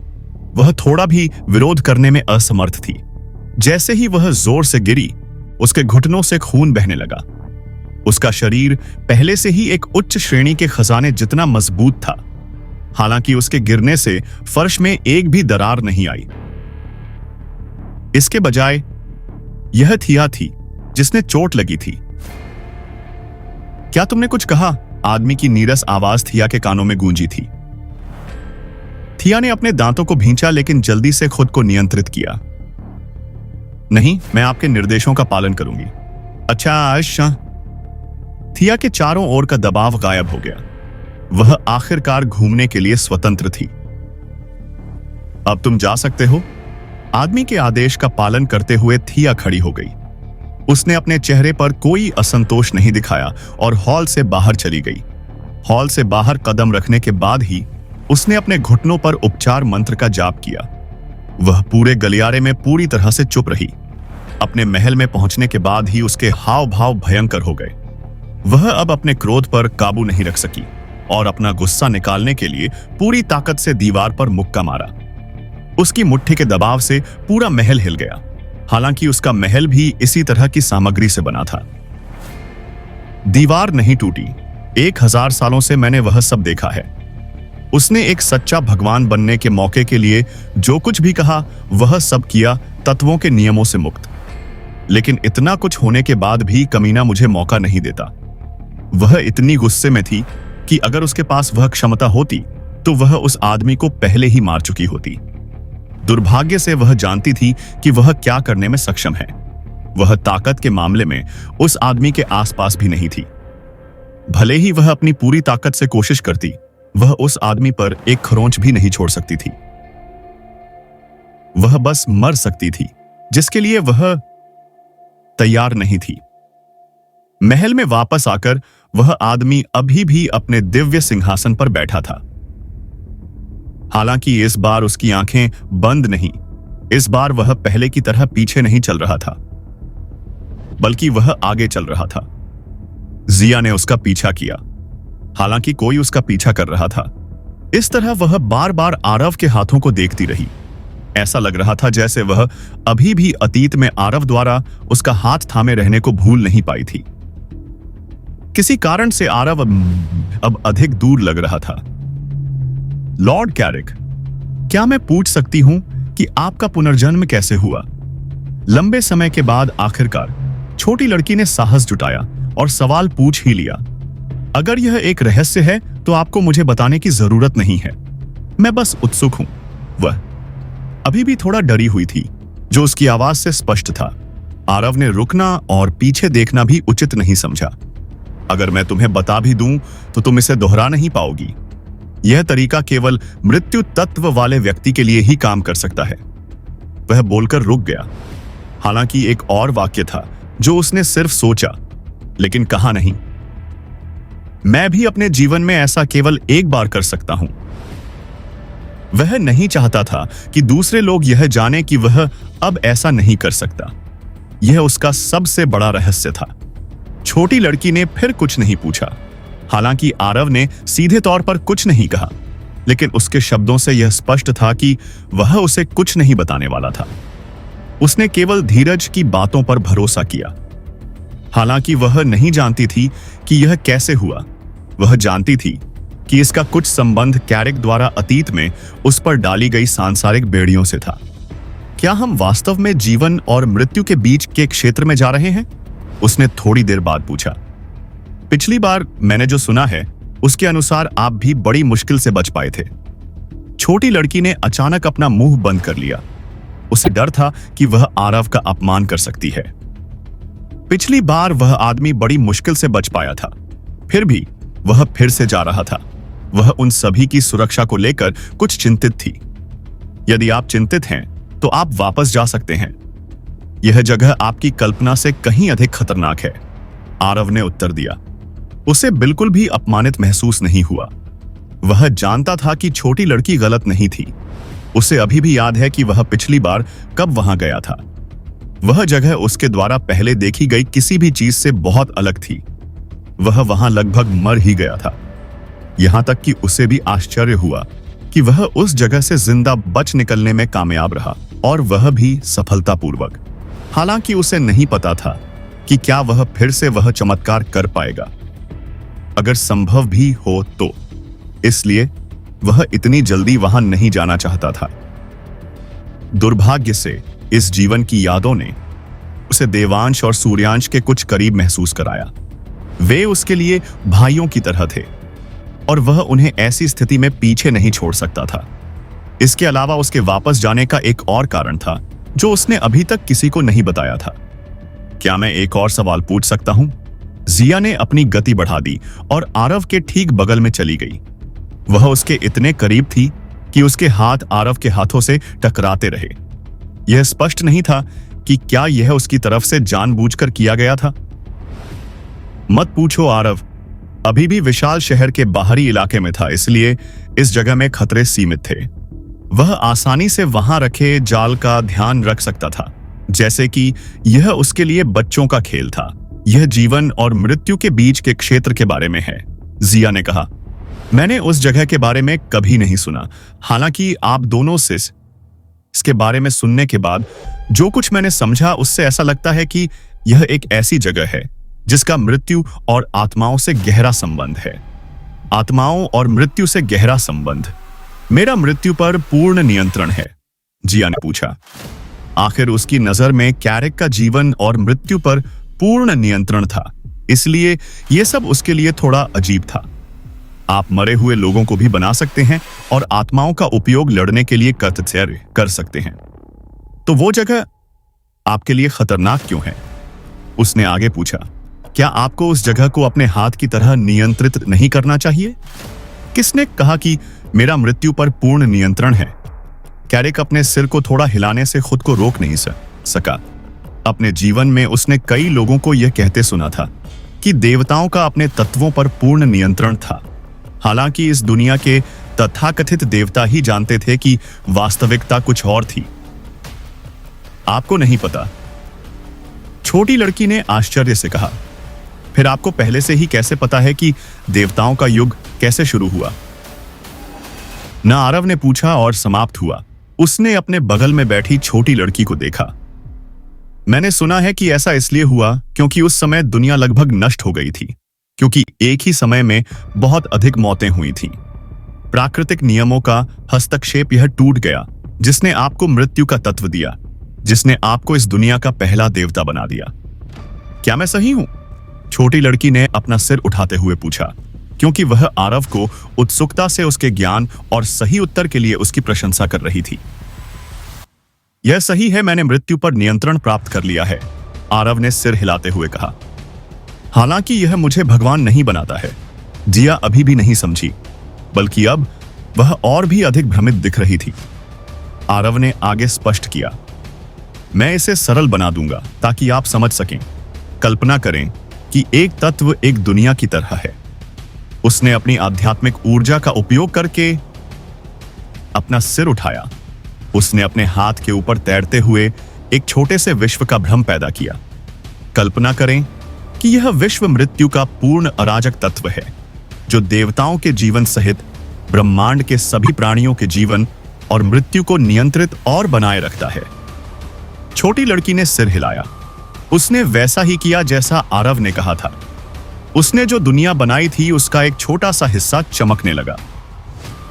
वह थोड़ा भी विरोध करने में असमर्थ थी। जैसे ही वह जोर से गिरी, उसके घुटनों से खून बहने लगा। उसका शरीर पहले से ही एक उच्च श्रेणी के खजाने जितना मजबूत था। हालांकि उसके गिरने से फर्श में एक भी दरार नहीं आई। इसके बजाय यह थिया थी जिसने चोट लगी थी। क्या तुमने कुछ कहा? आदमी की नीरस आवाज थिया के कानों में गूंजी थी। थिया ने अपने दांतों को भींचा, लेकिन जल्दी से खुद को नियंत्रित किया। नहीं, मैं आपके निर्देशों का पालन करूंगी। अच्छा। थिया के चारों ओर का दबाव गायब हो गया। वह आखिरकार घूमने के लिए स्वतंत्र थी। अब तुम जा सकते हो। आदमी के आदेश का पालन करते हुए थिया खड़ी हो गई। उसने अपने चेहरे पर कोई असंतोष नहीं दिखाया और हॉल से बाहर चली गई। हॉल से बाहर कदम रखने के बाद ही उसने अपने घुटनों पर उपचार मंत्र का जाप किया। वह पूरे गलियारे में पूरी तरह से चुप रही। अपने महल में पहुंचने के बाद ही उसके हाव भाव भयंकर हो गए। वह अब अपने क्रोध पर काबू नहीं रख सकी और अपना गुस्सा निकालने के लिए पूरी ताकत से दीवार पर मुक्का मारा। उसकी मुट्ठी के दबाव से पूरा महल हिल गया। हालांकि उसका महल भी इसी तरह की सामग्री से बना था। दीवार नहीं टूटी। 1000 सालों से मैंने वह सब देखा है। उसने एक सच्चा भगवान बनने के मौके के लिए जो कुछ भी कहा वह सब किया, तत्वों के नियमों से मुक्त। लेकिन इतना कुछ होने के बाद भी कमीना मुझे मौका नहीं देता। वह इतनी गुस्से में थी कि अगर उसके पास वह क्षमता होती तो वह उस आदमी को पहले ही मार चुकी होती। दुर्भाग्य से वह जानती थी कि वह क्या करने में सक्षम है। वह ताकत के मामले में उस आदमी के आसपास भी नहीं थी। भले ही वह अपनी पूरी ताकत से कोशिश करती, वह उस आदमी पर एक खरोंच भी नहीं छोड़ सकती थी। वह बस मर सकती थी, जिसके लिए वह तैयार नहीं थी। महल में वापस आकर वह आदमी अभी भी अपने दिव्य सिंहासन पर बैठा था। हालांकि इस बार उसकी आंखें बंद नहीं। इस बार वह पहले की तरह पीछे नहीं चल रहा था, बल्कि वह आगे चल रहा था। जिया ने उसका पीछा किया। हालांकि कोई उसका पीछा कर रहा था। इस तरह वह बार बार आरव के हाथों को देखती रही। ऐसा लग रहा था जैसे वह अभी भी अतीत में आरव द्वारा उसका हाथ थामे रहने को भूल नहीं पाई थी। किसी कारण से आरव अब अधिक दूर लग रहा था। लॉर्ड कैरिक, क्या मैं पूछ सकती हूं कि आपका पुनर्जन्म कैसे हुआ? लंबे समय के बाद आखिरकार छोटी लड़की ने साहस जुटाया और सवाल पूछ ही लिया। अगर यह एक रहस्य है तो आपको मुझे बताने की जरूरत नहीं है। मैं बस उत्सुक हूं। वह अभी भी थोड़ा डरी हुई थी, जो उसकी आवाज से स्पष्ट था। आरव ने रुकना और पीछे देखना भी उचित नहीं समझा। अगर मैं तुम्हें बता भी दूं तो तुम इसे दोहरा नहीं पाओगी। यह तरीका केवल मृत्यु तत्व वाले व्यक्ति के लिए ही काम कर सकता है। वह बोलकर रुक गया। हालांकि एक और वाक्य था जो उसने सिर्फ सोचा लेकिन कहा नहीं। मैं भी अपने जीवन में ऐसा केवल एक बार कर सकता हूं। वह नहीं चाहता था कि दूसरे लोग यह जाने कि वह अब ऐसा नहीं कर सकता। यह उसका सबसे बड़ा रहस्य था। छोटी लड़की ने फिर कुछ नहीं पूछा। हालांकि आरव ने सीधे तौर पर कुछ नहीं कहा, लेकिन उसके शब्दों से यह स्पष्ट था कि वह उसे कुछ नहीं बताने वाला था। उसने केवल धीरज की बातों पर भरोसा किया। हालांकि वह नहीं जानती थी कि यह कैसे हुआ। वह जानती थी कि इसका कुछ संबंध कैरिक द्वारा अतीत में उस पर डाली गई सांसारिक बेड़ियों से था। क्या हम वास्तव में जीवन और मृत्यु के बीच के क्षेत्र में जा रहे हैं? उसने थोड़ी देर बाद पूछा। पिछली बार मैंने जो सुना है उसके अनुसार आप भी बड़ी मुश्किल से बच पाए थे। छोटी लड़की ने अचानक अपना मुंह बंद कर लिया। उसे डर था कि वह आरव का अपमान कर सकती है। पिछली बार वह आदमी बड़ी मुश्किल से बच पाया था, फिर भी वह फिर से जा रहा था। वह उन सभी की सुरक्षा को लेकर कुछ चिंतित थी। यदि आप चिंतित हैं तो आप वापस जा सकते हैं। यह जगह आपकी कल्पना से कहीं अधिक खतरनाक है, आरव ने उत्तर दिया। उसे बिल्कुल भी अपमानित महसूस नहीं हुआ। वह जानता था कि छोटी लड़की गलत नहीं थी। उसे अभी भी याद है कि वह पिछली बार कब वहां गया था। वह जगह उसके द्वारा पहले देखी गई किसी भी चीज से बहुत अलग थी। वह वहां लगभग मर ही गया था। यहां तक कि उसे भी आश्चर्य हुआ कि वह उस जगह से जिंदा बच निकलने में कामयाब रहा, और वह भी सफलतापूर्वक। हालांकि उसे नहीं पता था कि क्या वह फिर से वह चमत्कार कर पाएगा, अगर संभव भी हो तो। इसलिए वह इतनी जल्दी वहां नहीं जाना चाहता था। दुर्भाग्य से इस जीवन की यादों ने उसे देवांश और सूर्यांश के कुछ करीब महसूस कराया। वे उसके लिए भाइयों की तरह थे और वह उन्हें ऐसी स्थिति में पीछे नहीं छोड़ सकता था। इसके अलावा उसके वापस जाने का एक और कारण था जो उसने अभी तक किसी को नहीं बताया था। क्या मैं एक और सवाल पूछ सकता हूं? जिया ने अपनी गति बढ़ा दी और आरव के ठीक बगल में चली गई। वह उसके इतने करीब थी कि उसके हाथ आरव के हाथों से टकराते रहे। यह स्पष्ट नहीं था कि क्या यह उसकी तरफ से जानबूझकर किया गया था। मत पूछो आरव अभी भी विशाल शहर के बाहरी इलाके में था, इसलिए इस जगह में खतरे सीमित थे। वह आसानी से वहां रखे जाल का ध्यान रख सकता था, जैसे कि यह उसके लिए बच्चों का खेल था। यह जीवन और मृत्यु के बीच के क्षेत्र के बारे में है, जिया ने कहा। मैंने उस जगह के बारे में कभी नहीं सुना। हालांकि आप दोनों से इसके बारे में सुनने के बाद जो कुछ मैंने समझा उससे ऐसा लगता है कि यह एक ऐसी जगह है जिसका मृत्यु और आत्माओं से गहरा संबंध है। आत्माओं और मृत्यु से गहरा संबंध। मेरा मृत्यु पर पूर्ण नियंत्रण है, जिया ने पूछा। आखिर उसकी नजर में कैरिक का जीवन और मृत्यु पर पूर्ण नियंत्रण था, इसलिए यह सब उसके लिए थोड़ा अजीब था। आप मरे हुए लोगों को भी बना सकते हैं और आत्माओं का उपयोग लड़ने के लिए कर सकते हैं। तो वो जगह आपके लिए खतरनाक क्यों है? उसने आगे पूछा। क्या आपको उस जगह को अपने हाथ की तरह नियंत्रित नहीं करना चाहिए? किसने कहा कि मेरा मृत्यु पर पूर्ण नियंत्रण है? कैरिक अपने सिर को थोड़ा हिलाने से खुद को रोक नहीं सका। अपने जीवन में उसने कई लोगों को यह कहते सुना था कि देवताओं का अपने तत्वों पर पूर्ण नियंत्रण था। हालांकि इस दुनिया के तथाकथित देवता ही जानते थे कि वास्तविकता कुछ और थी। आपको नहीं पता? छोटी लड़की ने आश्चर्य से कहा। फिर आपको पहले से ही कैसे पता है कि देवताओं का युग कैसे शुरू हुआ? न आरव ने पूछा और समाप्त हुआ। उसने अपने बगल में बैठी छोटी लड़की को देखा। मैंने सुना है कि ऐसा इसलिए हुआ क्योंकि उस समय दुनिया लगभग नष्ट हो गई थी, क्योंकि एक ही समय में बहुत अधिक मौतें हुई थीं। प्राकृतिक नियमों का हस्तक्षेप यह टूट गया, जिसने आपको मृत्यु का तत्व दिया, जिसने आपको इस दुनिया का पहला देवता बना दिया। क्या मैं सही हूं? छोटी लड़की ने अपना सिर उठाते हुए पूछा, क्योंकि वह आरव को उत्सुकता से उसके ज्ञान और सही उत्तर के लिए उसकी प्रशंसा कर रही थी। यह सही है, मैंने मृत्यु पर नियंत्रण प्राप्त कर लिया है, आरव ने सिर हिलाते हुए कहा। हालांकि यह मुझे भगवान नहीं बनाता है, जिया अभी भी नहीं समझी, बल्कि अब वह और भी अधिक भ्रमित दिख रही थी। आरव ने आगे स्पष्ट किया, मैं इसे सरल बना दूंगा ताकि आप समझ सकें। कल्पना करें कि एक तत्व एक दुनिया की तरह है। उसने अपनी आध्यात्मिक ऊर्जा का उपयोग करके अपना सिर उठाया। उसने अपने हाथ के ऊपर तैरते हुए एक छोटे से विश्व का भ्रम पैदा किया। कल्पना करें कि यह विश्व मृत्यु का पूर्ण अराजक तत्व है, जो देवताओं के जीवन सहित ब्रह्मांड के सभी प्राणियों के जीवन और मृत्यु को नियंत्रित और बनाए रखता है। छोटी लड़की ने सिर हिलाया। उसने वैसा ही किया जैसा आरव ने कहा था। उसने जो दुनिया बनाई थी उसका एक छोटा सा हिस्सा चमकने लगा।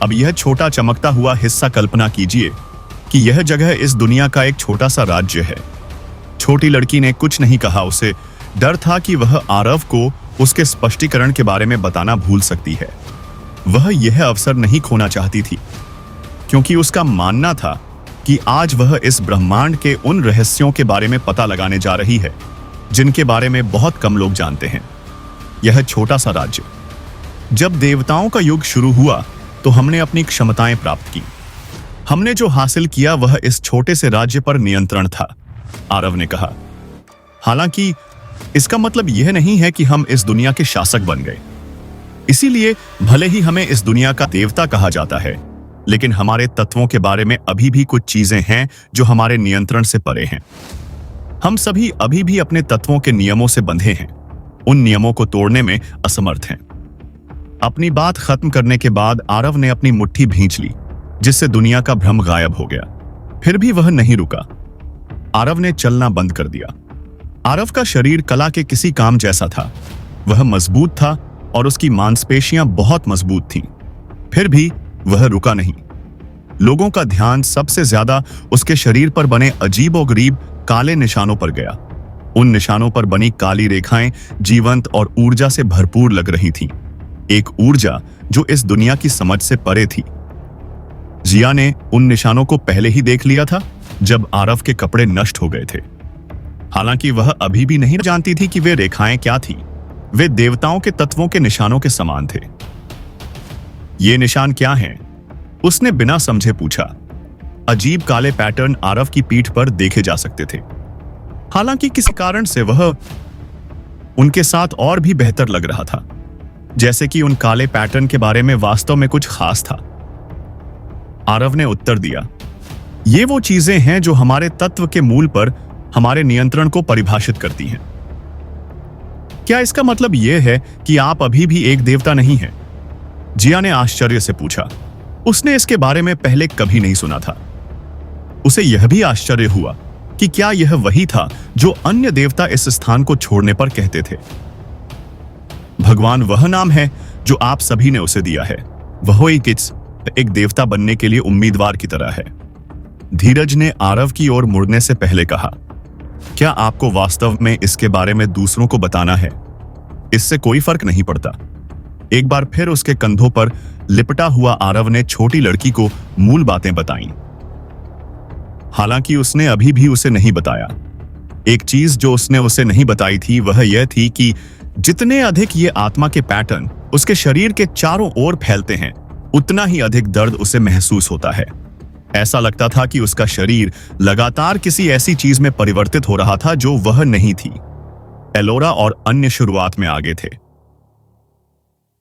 अब यह छोटा चमकता हुआ हिस्सा, कल्पना कीजिए कि यह जगह इस दुनिया का एक छोटा सा राज्य है। छोटी लड़की ने कुछ नहीं कहा। उसे डर था कि वह आरव को उसके स्पष्टीकरण के बारे में बताना भूल सकती है। वह यह अवसर नहीं खोना चाहती थी, क्योंकि उसका मानना था कि आज वह इस ब्रह्मांड के उन रहस्यों के बारे में पता लगाने जा रही है जिनके बारे में बहुत कम लोग जानते हैं। यह छोटा सा राज्य। जब देवताओं का युग शुरू हुआ तो हमने अपनी क्षमताएं प्राप्त की। हमने जो हासिल किया वह इस छोटे से राज्य पर नियंत्रण था, आरव ने कहा। हालांकि इसका मतलब यह नहीं है कि हम इस दुनिया के शासक बन गए। इसीलिए भले ही हमें इस दुनिया का देवता कहा जाता है, लेकिन हमारे तत्वों के बारे में अभी भी कुछ चीजें हैं जो हमारे नियंत्रण से परे हैं। हम सभी अभी भी अपने तत्वों के नियमों से बंधे हैं, उन नियमों को तोड़ने में असमर्थ हैं। अपनी बात खत्म करने के बाद आरव ने अपनी मुट्ठी भींच ली, जिससे दुनिया का भ्रम गायब हो गया। फिर भी वह नहीं रुका। आरव ने चलना बंद कर दिया। आरव का शरीर कला के किसी काम जैसा था। वह मजबूत था और उसकी मांसपेशियां बहुत मजबूत थीं। फिर भी वह रुका नहीं। लोगों का ध्यान सबसे ज्यादा उसके शरीर पर बने अजीबोगरीब काले निशानों पर गया। उन निशानों पर बनी काली रेखाएं जीवंत और ऊर्जा से भरपूर लग रही थीं। एक ऊर्जा जो इस दुनिया की समझ से परे थी। जिया ने उन निशानों को पहले ही देख लिया था, जब आरव के कपड़े नष्ट हो गए थे। हालांकि वह अभी भी नहीं जानती थी कि वे रेखाएं क्या थीं। वे देवताओं के तत्वों के निशानों के समान थे। ये निशान क्या हैं? उसने बिना समझे पूछा। अजीब काले पैटर्न आरव की पीठ पर देखे जा सकते थे। हालांकि किसी कारण से वह उनके साथ और भी बेहतर लग रहा था, जैसे कि उन काले पैटर्न के बारे में वास्तव में कुछ खास था। आरव ने उत्तर दिया, ये वो चीजें हैं जो हमारे तत्व के मूल पर हमारे नियंत्रण को परिभाषित करती हैं। क्या इसका मतलब यह है कि आप अभी भी एक देवता नहीं हैं? जिया ने आश्चर्य से पूछा। उसने इसके बारे में पहले कभी नहीं सुना था। उसे यह भी आश्चर्य हुआ कि क्या यह वही था जो अन्य देवता इस स्थान को छोड़ने पर कहते थे। भगवान वह नाम है जो आप सभी ने उसे दिया है। वह एक देवता बनने के लिए उम्मीदवार की तरह है। धीरज ने आरव की ओर मुड़ने से पहले कहा, क्या आपको वास्तव में इसके बारे में दूसरों को बताना है? इससे कोई फर्क नहीं पड़ता। एक बार फिर उसके कंधों पर लिपटा हुआ आरव ने छोटी लड़की को मूल बातें बताईं। हालांकि उसने अभी भी उसे नहीं बताया। एक चीज जो उसने उसे नहीं बताई थी वह यह थी कि जितने अधिक ये आत्मा के पैटर्न उसके शरीर के चारों ओर फैलते हैं, उतना ही अधिक दर्द उसे महसूस होता है। ऐसा लगता था कि उसका शरीर लगातार किसी ऐसी चीज में परिवर्तित हो रहा था जो वह नहीं थी। एलोरा और अन्य शुरुआत में आगे थे।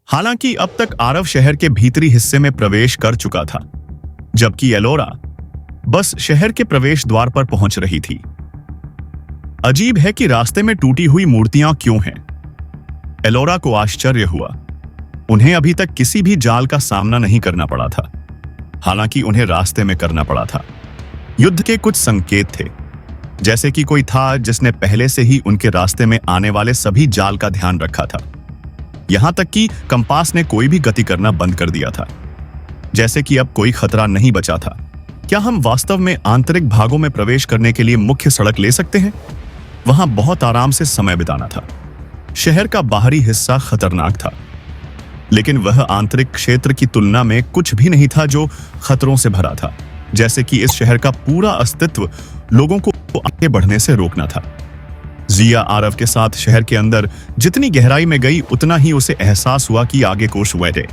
हालांकि अब तक आरव शहर के भीतरी हिस्से में प्रवेश कर चुका था, जबकि एलोरा बस शहर के प्रवेश द्वार पर पहुंच रही थी। अजीब है कि रास्ते में टूटी हुई मूर्तियां क्यों हैं? एलोरा को आश्चर्य हुआ। उन्हें अभी तक किसी भी जाल का सामना नहीं करना पड़ा था, हालांकि उन्हें रास्ते में करना पड़ा था। युद्ध के कुछ संकेत थे, जैसे कि कोई था जिसने पहले से ही उनके रास्ते में आने वाले सभी जाल का ध्यान रखा था। यहां तक कि कंपास ने कोई भी गति करना बंद कर दिया था, जैसे कि अब कोई खतरा नहीं बचा था। क्या हम वास्तव में आंतरिक भागों में प्रवेश करने के लिए मुख्य सड़क ले सकते हैं? वहां बहुत आराम से समय बिताना था। शहर का बाहरी हिस्सा खतरनाक था, लेकिन वह आंतरिक क्षेत्र की तुलना में कुछ भी नहीं था जो खतरों से भरा था। जैसे कि इस शहर का पूरा अस्तित्व लोगों को आगे बढ़ने से रोकना था। जिया आरव के साथ शहर के अंदर जितनी गहराई में गई उतना ही उसे एहसास हुआ कि आगे कुछ वैसे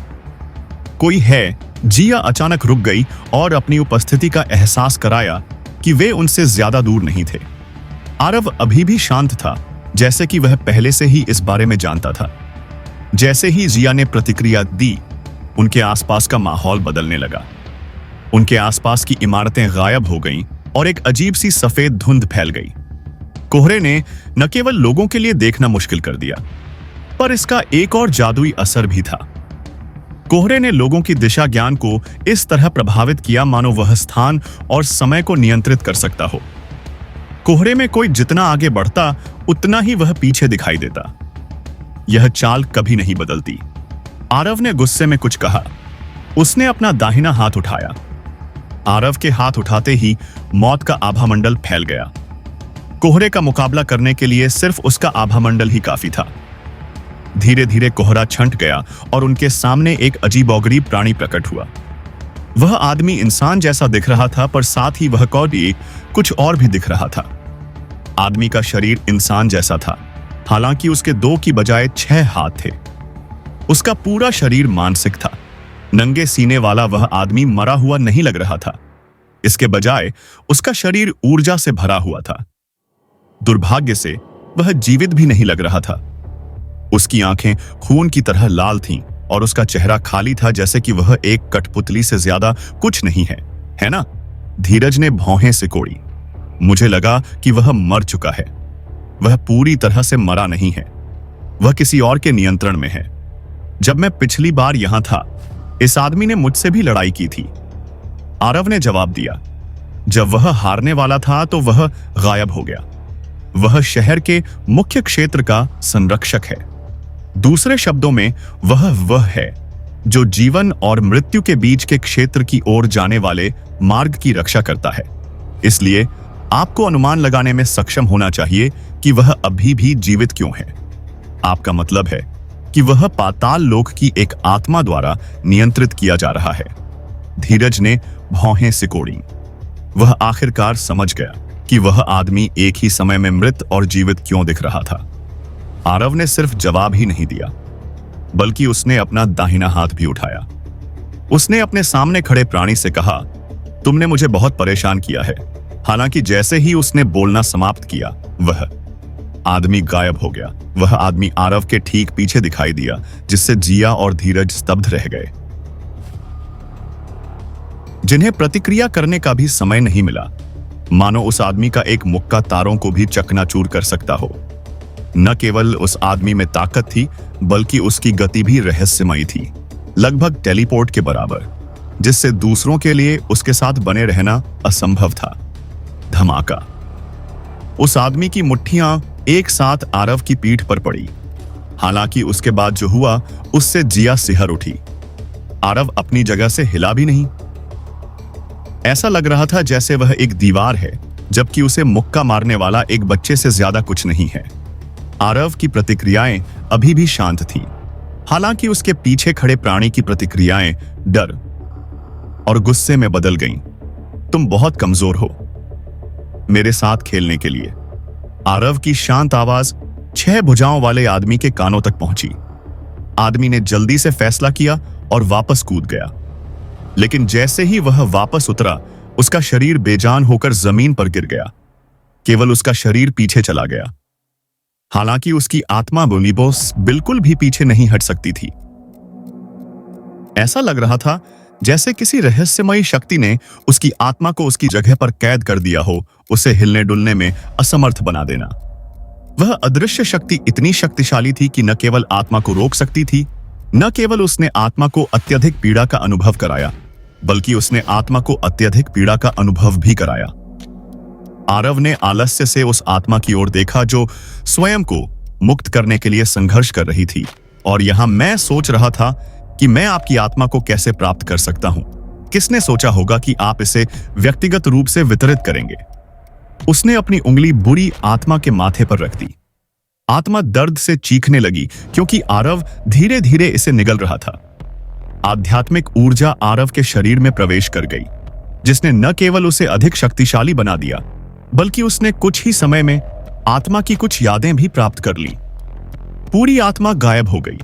कोई है। जिया अचानक रुक गई और अपनी उपस्थिति का एहसास कराया कि वे उनसे ज्यादा दूर नहीं थे। आरव अभी भी शांत था, जैसे कि वह पहले से ही इस बारे में जानता था। जैसे ही जिया ने प्रतिक्रिया दी, उनके आसपास का माहौल बदलने लगा। उनके आसपास की इमारतें गायब हो गईं और एक अजीब सी सफेद धुंध फैल गई। कोहरे ने न केवल लोगों के लिए देखना मुश्किल कर दिया, पर इसका एक और जादुई असर भी था। कोहरे ने लोगों की दिशा ज्ञान को इस तरह प्रभावित किया मानो वह स्थान और समय को नियंत्रित कर सकता हो। कोहरे में कोई जितना आगे बढ़ता उतना ही वह पीछे दिखाई देता। यह चाल कभी नहीं बदलती। आरव ने गुस्से में कुछ कहा। उसने अपना दाहिना हाथ उठाया। आरव के हाथ उठाते ही मौत का आभामंडल फैल गया। कोहरे का मुकाबला करने के लिए सिर्फ उसका आभामंडल ही काफी था। धीरे धीरे कोहरा छंट गया और उनके सामने एक अजीबोगरीब प्राणी प्रकट हुआ। वह आदमी इंसान जैसा दिख रहा था, पर साथ ही वह कौड़ी कुछ और भी दिख रहा था। आदमी का शरीर इंसान जैसा था, हालांकि उसके 2 की बजाय 6 हाथ थे। उसका पूरा शरीर मांसिक था। नंगे सीने वाला वह आदमी मरा हुआ नहीं लग रहा था। इसके बजाय उसका शरीर ऊर्जा से भरा हुआ था। दुर्भाग्य से वह जीवित भी नहीं लग रहा था। उसकी आंखें खून की तरह लाल थीं और उसका चेहरा खाली था, जैसे कि वह एक कठपुतली से ज्यादा कुछ नहीं है ना? धीरज ने भौहें सिकोड़ी। मुझे लगा कि वह मर चुका है। वह पूरी तरह से मरा नहीं है। वह किसी और के नियंत्रण में है। जब मैं पिछली बार यहां था, इस आदमी ने मुझसे भी लड़ाई की थी, आरव ने जवाब दिया। जब वह हारने वाला था तो वह गायब हो गया। वह शहर के मुख्य क्षेत्र का संरक्षक है। दूसरे शब्दों में वह है जो जीवन और मृत्यु के बीच के क्षेत्र की ओर जाने वाले मार्ग की रक्षा करता है। इसलिए आपको अनुमान लगाने में सक्षम होना चाहिए कि वह अभी भी जीवित क्यों है। आपका मतलब है कि वह पाताल लोक की एक आत्मा द्वारा नियंत्रित किया जा रहा है। धीरज ने भौहें सिकोड़ी। वह आखिरकार समझ गया कि वह आदमी एक ही समय में मृत और जीवित क्यों दिख रहा था। आरव ने सिर्फ जवाब ही नहीं दिया, बल्कि उसने अपना दाहिना हाथ भी उठाया। उसने अपने सामने खड़े प्राणी से कहा, तुमने मुझे बहुत परेशान किया है। हालांकि जैसे ही उसने बोलना समाप्त किया, वह आदमी गायब हो गया। वह आदमी आरव के ठीक पीछे दिखाई दिया, जिससे जिया और धीरज स्तब्ध रह गए, जिन्हें प्रतिक्रिया करने का भी समय नहीं मिला। मानो उस आदमी का एक मुक्का तारों को भी चकनाचूर कर सकता हो। न केवल उस आदमी में ताकत थी, बल्कि उसकी गति भी रहस्यमयी थी, लगभग टेलीपोर्ट के बराबर, जिससे दूसरों के लिए उसके साथ बने रहना असंभव था। धमाका। उस आदमी की मुट्ठियां एक साथ आरव की पीठ पर पड़ी। हालांकि उसके बाद जो हुआ उससे जिया सिहर उठी। आरव अपनी जगह से हिला भी नहीं। ऐसा लग रहा था जैसे वह एक दीवार है, जबकि उसे मुक्का मारने वाला एक बच्चे से ज्यादा कुछ नहीं है। आरव की प्रतिक्रियाएं अभी भी शांत थीं, हालांकि उसके पीछे खड़े प्राणी की प्रतिक्रियाएं डर और गुस्से में बदल गईं। तुम बहुत कमजोर हो मेरे साथ खेलने के लिए। आरव की शांत आवाज 6 भुजाओं वाले आदमी के कानों तक पहुंची। आदमी ने जल्दी से फैसला किया और वापस कूद गया। लेकिन जैसे ही वह वापस उतरा, उसका शरीर बेजान होकर जमीन पर गिर गया। केवल उसका शरीर पीछे चला गया। हालांकि उसकी आत्मा बोनीबोस बिल्कुल भी पीछे नहीं हट सकती थी। ऐसा लग रहा था जैसे किसी रहस्यमयी शक्ति ने उसकी आत्मा को उसकी जगह पर कैद कर दिया हो, उसे हिलने डुलने में असमर्थ बना देना। वह अदृश्य शक्ति इतनी शक्तिशाली थी कि न केवल आत्मा को रोक सकती थी, न केवल उसने आत्मा को अत्यधिक पीड़ा का अनुभव कराया, बल्कि उसने आत्मा को अत्यधिक पीड़ा का अनुभव भी कराया। आरव ने आलस्य से उस आत्मा की ओर देखा जो स्वयं को मुक्त करने के लिए संघर्ष कर रही थी। और यहां मैं सोच रहा था कि मैं आपकी आत्मा को कैसे प्राप्त कर सकता हूं। किसने सोचा होगा कि आप इसे व्यक्तिगत रूप से वितरित करेंगे। उसने अपनी उंगली बुरी आत्मा के माथे पर रख दी। आत्मा दर्द से चीखने लगी, क्योंकि आरव धीरे धीरे इसे निगल रहा था। आध्यात्मिक ऊर्जा आरव के शरीर में प्रवेश कर गई। जिसने न केवल उसे अधिक शक्तिशाली बना दिया, बल्कि उसने कुछ ही समय में आत्मा की कुछ यादें भी प्राप्त कर ली। पूरी आत्मा गायब हो गई।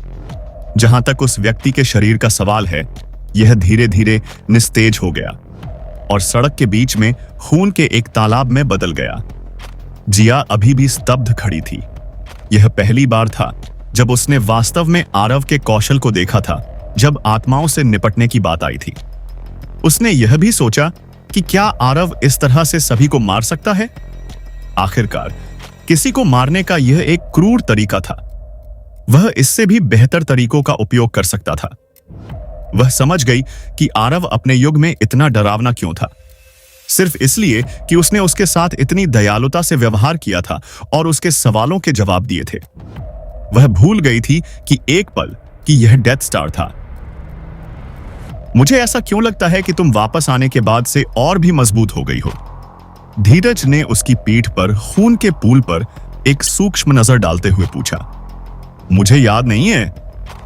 जहां तक उस व्यक्ति के शरीर का सवाल है, यह धीरे धीरे निस्तेज हो गया और सड़क के बीच में खून के एक तालाब में बदल गया। जिया अभी भी स्तब्ध खड़ी थी। यह पहली बार था जब उसने वास्तव में आरव के कौशल को देखा था, जब आत्माओं से निपटने की बात आई थी। उसने यह भी सोचा कि क्या आरव इस तरह से सभी को मार सकता है। आखिरकार किसी को मारने का यह एक क्रूर तरीका था। वह इससे भी बेहतर तरीकों का उपयोग कर सकता था। वह समझ गई कि आरव अपने युग में इतना डरावना क्यों था, सिर्फ इसलिए कि उसने उसके साथ इतनी दयालुता से व्यवहार किया था और उसके सवालों के जवाब दिए थे। वह भूल गई थी कि एक पल कि यह डेथ स्टार था। मुझे ऐसा क्यों लगता है कि तुम वापस आने के बाद से और भी मजबूत हो गई हो। धीरज ने उसकी पीठ पर खून के पूल पर एक सूक्ष्म नजर डालते हुए पूछा। मुझे याद नहीं है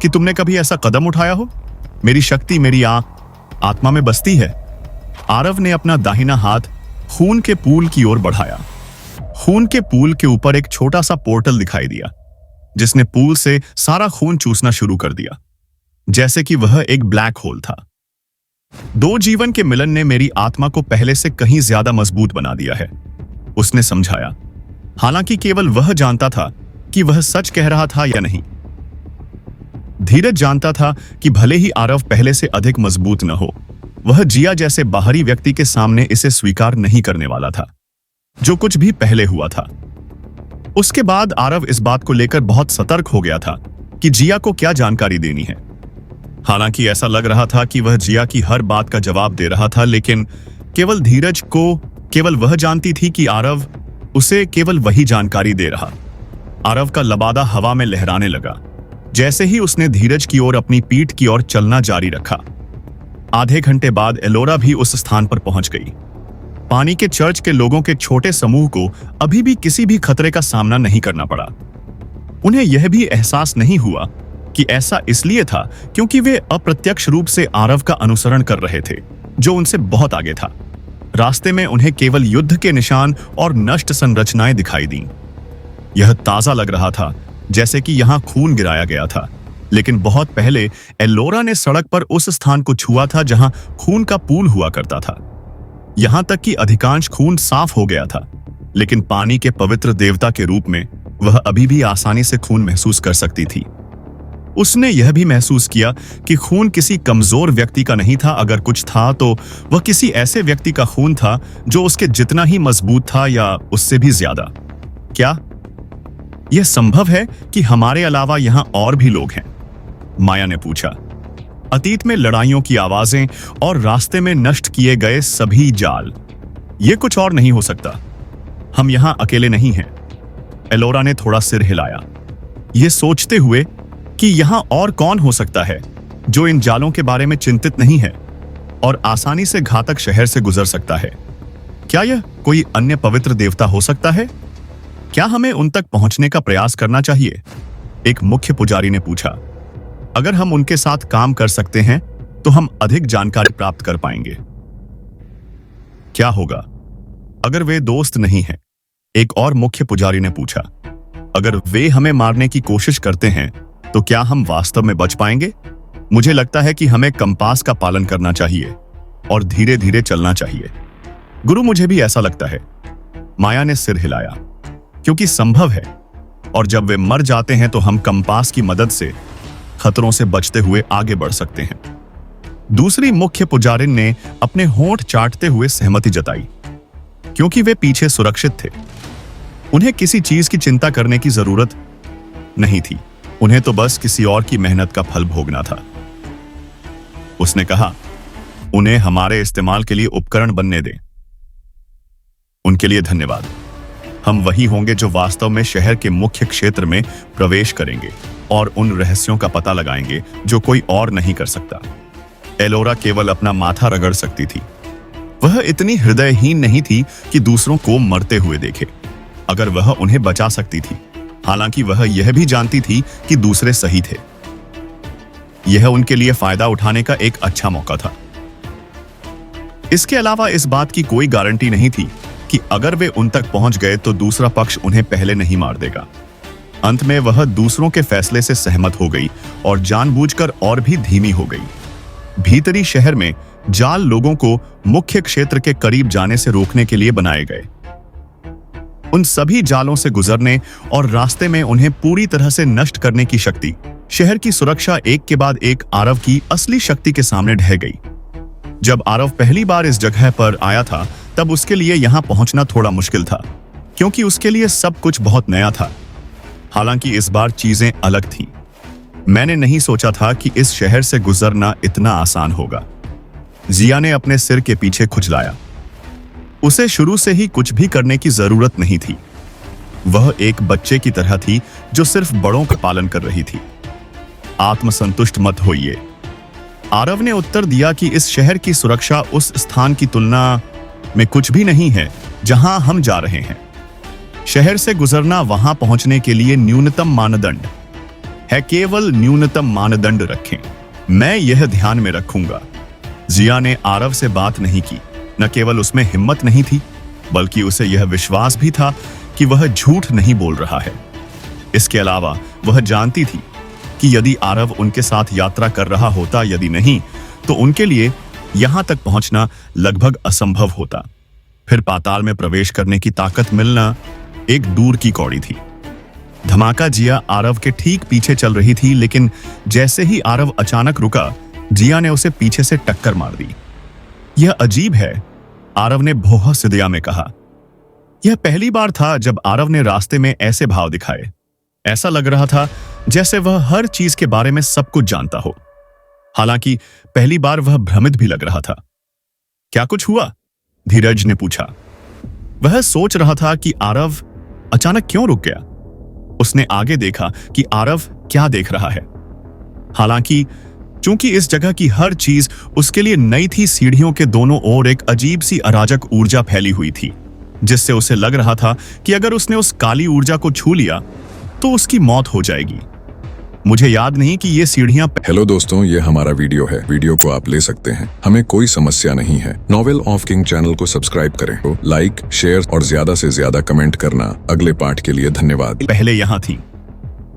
कि तुमने कभी ऐसा कदम उठाया हो। मेरी शक्ति मेरी आत्मा में बसती है। आरव ने अपना दाहिना हाथ खून के पूल की ओर बढ़ाया। खून के पूल के ऊपर एक छोटा सा पोर्टल दिखाई दिया, जिसने पूल से सारा खून चूसना शुरू कर दिया, जैसे कि वह एक ब्लैक होल था। दो जीवन के मिलन ने मेरी आत्मा को पहले से कहीं ज्यादा मजबूत बना दिया है, उसने समझाया। हालांकि केवल वह जानता था कि वह सच कह रहा था या नहीं। धीरज जानता था कि भले ही आरव पहले से अधिक मजबूत न हो, वह जिया जैसे बाहरी व्यक्ति के सामने इसे स्वीकार नहीं करने वाला था, जो कुछ भी पहले हुआ था। उसके बाद आरव इस बात को लेकर बहुत सतर्क हो गया था कि जिया को क्या जानकारी देनी है। हालांकि ऐसा लग रहा था कि वह जिया की हर बात का जवाब दे रहा था, लेकिन केवल धीरज को केवल वह जानती थी कि आरव उसे केवल वही जानकारी दे रहा। आरव का लबादा हवा में लहराने लगा जैसे ही उसने धीरज की ओर अपनी पीठ की ओर चलना जारी रखा। आधे घंटे बाद एलोरा भी उस स्थान पर पहुंच गई। पानी के चर्च के लोगों के छोटे समूह को अभी भी किसी भी खतरे का सामना नहीं करना पड़ा। उन्हें यह भी एहसास नहीं हुआ कि ऐसा इसलिए था क्योंकि वे अप्रत्यक्ष रूप से आरव का अनुसरण कर रहे थे, जो उनसे बहुत आगे था। रास्ते में उन्हें केवल युद्ध के निशान और नष्ट संरचनाएं दिखाई दीं। यह ताजा लग रहा था, जैसे कि यहां खून गिराया गया था, लेकिन बहुत पहले एलोरा ने सड़क पर उस स्थान को छुआ था जहां खून का पूल हुआ करता था। यहां तक कि अधिकांश खून साफ हो गया था, लेकिन पानी के पवित्र देवता के रूप में वह अभी भी आसानी से खून महसूस कर सकती थी। उसने यह भी महसूस किया कि खून किसी कमजोर व्यक्ति का नहीं था। अगर कुछ था तो वह किसी ऐसे व्यक्ति का खून था जो उसके जितना ही मजबूत था या उससे भी ज्यादा। क्या यह संभव है कि हमारे अलावा यहां और भी लोग हैं? माया ने पूछा। अतीत में लड़ाइयों की आवाजें और रास्ते में नष्ट किए गए सभी जाल, यह कुछ और नहीं हो सकता। हम यहां अकेले नहीं हैं। एलोरा ने थोड़ा सिर हिलाया, यह सोचते हुए कि यहां और कौन हो सकता है जो इन जालों के बारे में चिंतित नहीं है और आसानी से घातक शहर से गुजर सकता है। क्या यह कोई अन्य पवित्र देवता हो सकता है? क्या हमें उन तक पहुंचने का प्रयास करना चाहिए? एक मुख्य पुजारी ने पूछा। अगर हम उनके साथ काम कर सकते हैं तो हम अधिक जानकारी प्राप्त कर पाएंगे। क्या होगा अगर वे दोस्त नहीं हैं? एक और मुख्य पुजारी ने पूछा। अगर वे हमें मारने की कोशिश करते हैं तो क्या हम वास्तव में बच पाएंगे? मुझे लगता है कि हमें कंपास का पालन करना चाहिए और धीरे धीरे चलना चाहिए। गुरु, मुझे भी ऐसा लगता है। माया ने सिर हिलाया। क्योंकि संभव है, और जब वे मर जाते हैं तो हम कंपास की मदद से खतरों से बचते हुए आगे बढ़ सकते हैं। दूसरी मुख्य पुजारिन ने अपने होंठ चाटते हुए सहमति जताई, क्योंकि वे पीछे सुरक्षित थे। उन्हें किसी चीज की चिंता करने की जरूरत नहीं थी। उन्हें तो बस किसी और की मेहनत का फल भोगना था। उसने कहा, उन्हें हमारे इस्तेमाल के लिए उपकरण बनने दें। उनके लिए धन्यवाद। हम वही होंगे जो वास्तव में शहर के मुख्य क्षेत्र में प्रवेश करेंगे और उन रहस्यों का पता लगाएंगे जो कोई और नहीं कर सकता। एलोरा केवल अपना माथा रगड़ सकती थी। वह इतनी हृदयहीन नहीं थी कि दूसरों को मरते हुए देखे। अगर वह उन्हें बचा सकती थी, हालांकि वह यह भी जानती थी कि दूसरे सही थे। यह उनके लिए फायदा उठाने का एक अच्छा मौका था। इसके अलावा इस बात की कोई गारंटी नहीं थी कि अगर वे उन तक पहुंच गए तो दूसरा पक्ष उन्हें पहले नहीं मार देगा। अंत में वह दूसरों के फैसले से सहमत हो गई और जानबूझकर और भी धीमी हो गई। भीतरी शहर में जाल लोगों को मुख्य क्षेत्र के करीब जाने से रोकने के लिए बनाए गए। उन सभी जालों से गुजरने और रास्ते में उन्हें पूरी तरह से नष्ट करने की शक्ति, शहर की सुरक्षा एक के बाद एक आरव की असली शक्ति के सामने ढह गई। जब आरव पहली बार इस जगह पर आया था तब उसके लिए यहां पहुंचना थोड़ा मुश्किल था, क्योंकि उसके लिए सब कुछ बहुत नया था। हालांकि इस बार चीजें अलग थीं। मैंने नहीं सोचा था कि इस शहर से गुजरना इतना आसान होगा। जिया ने अपने सिर के पीछे खुजलाया। उसे शुरू से ही कुछ भी करने की जरूरत नहीं थी। वह एक बच्चे की तरह थी जो सिर्फ बड़ों का पालन कर रही थी। आत्मसंतुष्ट मत होइए। आरव ने उत्तर दिया कि इस शहर की सुरक्षा उस स्थान की तुलना में कुछ भी नहीं है जहां हम जा रहे हैं। शहर से गुजरना वहां पहुंचने के लिए न्यूनतम मानदंड है। केवल न्यूनतम मानदंड रखें। मैं यह ध्यान में रखूंगा। जिया ने आरव से बात नहीं की। न केवल उसमें हिम्मत नहीं थी, बल्कि उसे यह विश्वास भी था कि वह झूठ नहीं बोल रहा है। इसके अलावा वह जानती थी कि यदि आरव उनके साथ यात्रा कर रहा होता, यदि नहीं, तो उनके लिए यहां तक पहुंचना लगभग असंभव होता। फिर पाताल में प्रवेश करने की ताकत मिलना एक दूर की कौड़ी थी। धमाका जिया आरव के ठीक पीछे चल रही थी, लेकिन जैसे ही आरव अचानक रुका, जिया ने उसे पीछे से टक्कर मार दी। यह अजीब है, आरव ने भौह सिदिया में कहा। यह पहली बार था जब आरव ने रास्ते में ऐसे भाव दिखाए। ऐसा लग रहा था जैसे वह हर चीज के बारे में सब कुछ जानता हो। हालांकि पहली बार वह भ्रमित भी लग रहा था। क्या कुछ हुआ? धीरज ने पूछा। वह सोच रहा था कि आरव अचानक क्यों रुक गया। उसने आगे देखा कि आरव क्या देख रहा है। हालांकि चूंकि इस जगह की हर चीज उसके लिए नई थी, सीढ़ियों के दोनों ओर एक अजीब सी अराजक ऊर्जा फैली हुई थी, जिससे उसे लग रहा था कि अगर उसने उस काली ऊर्जा को छू लिया तो उसकी मौत हो जाएगी। मुझे याद नहीं कि ये सीढ़ियां। हेलो दोस्तों, ये हमारा वीडियो है। वीडियो को आप ले सकते हैं, हमें कोई समस्या नहीं है। नॉवेल ऑफ किंग चैनल को सब्सक्राइब करें। तो लाइक, शेयर और ज्यादा से ज्यादा कमेंट करना। अगले पार्ट के लिए धन्यवाद। पहले यहां थी।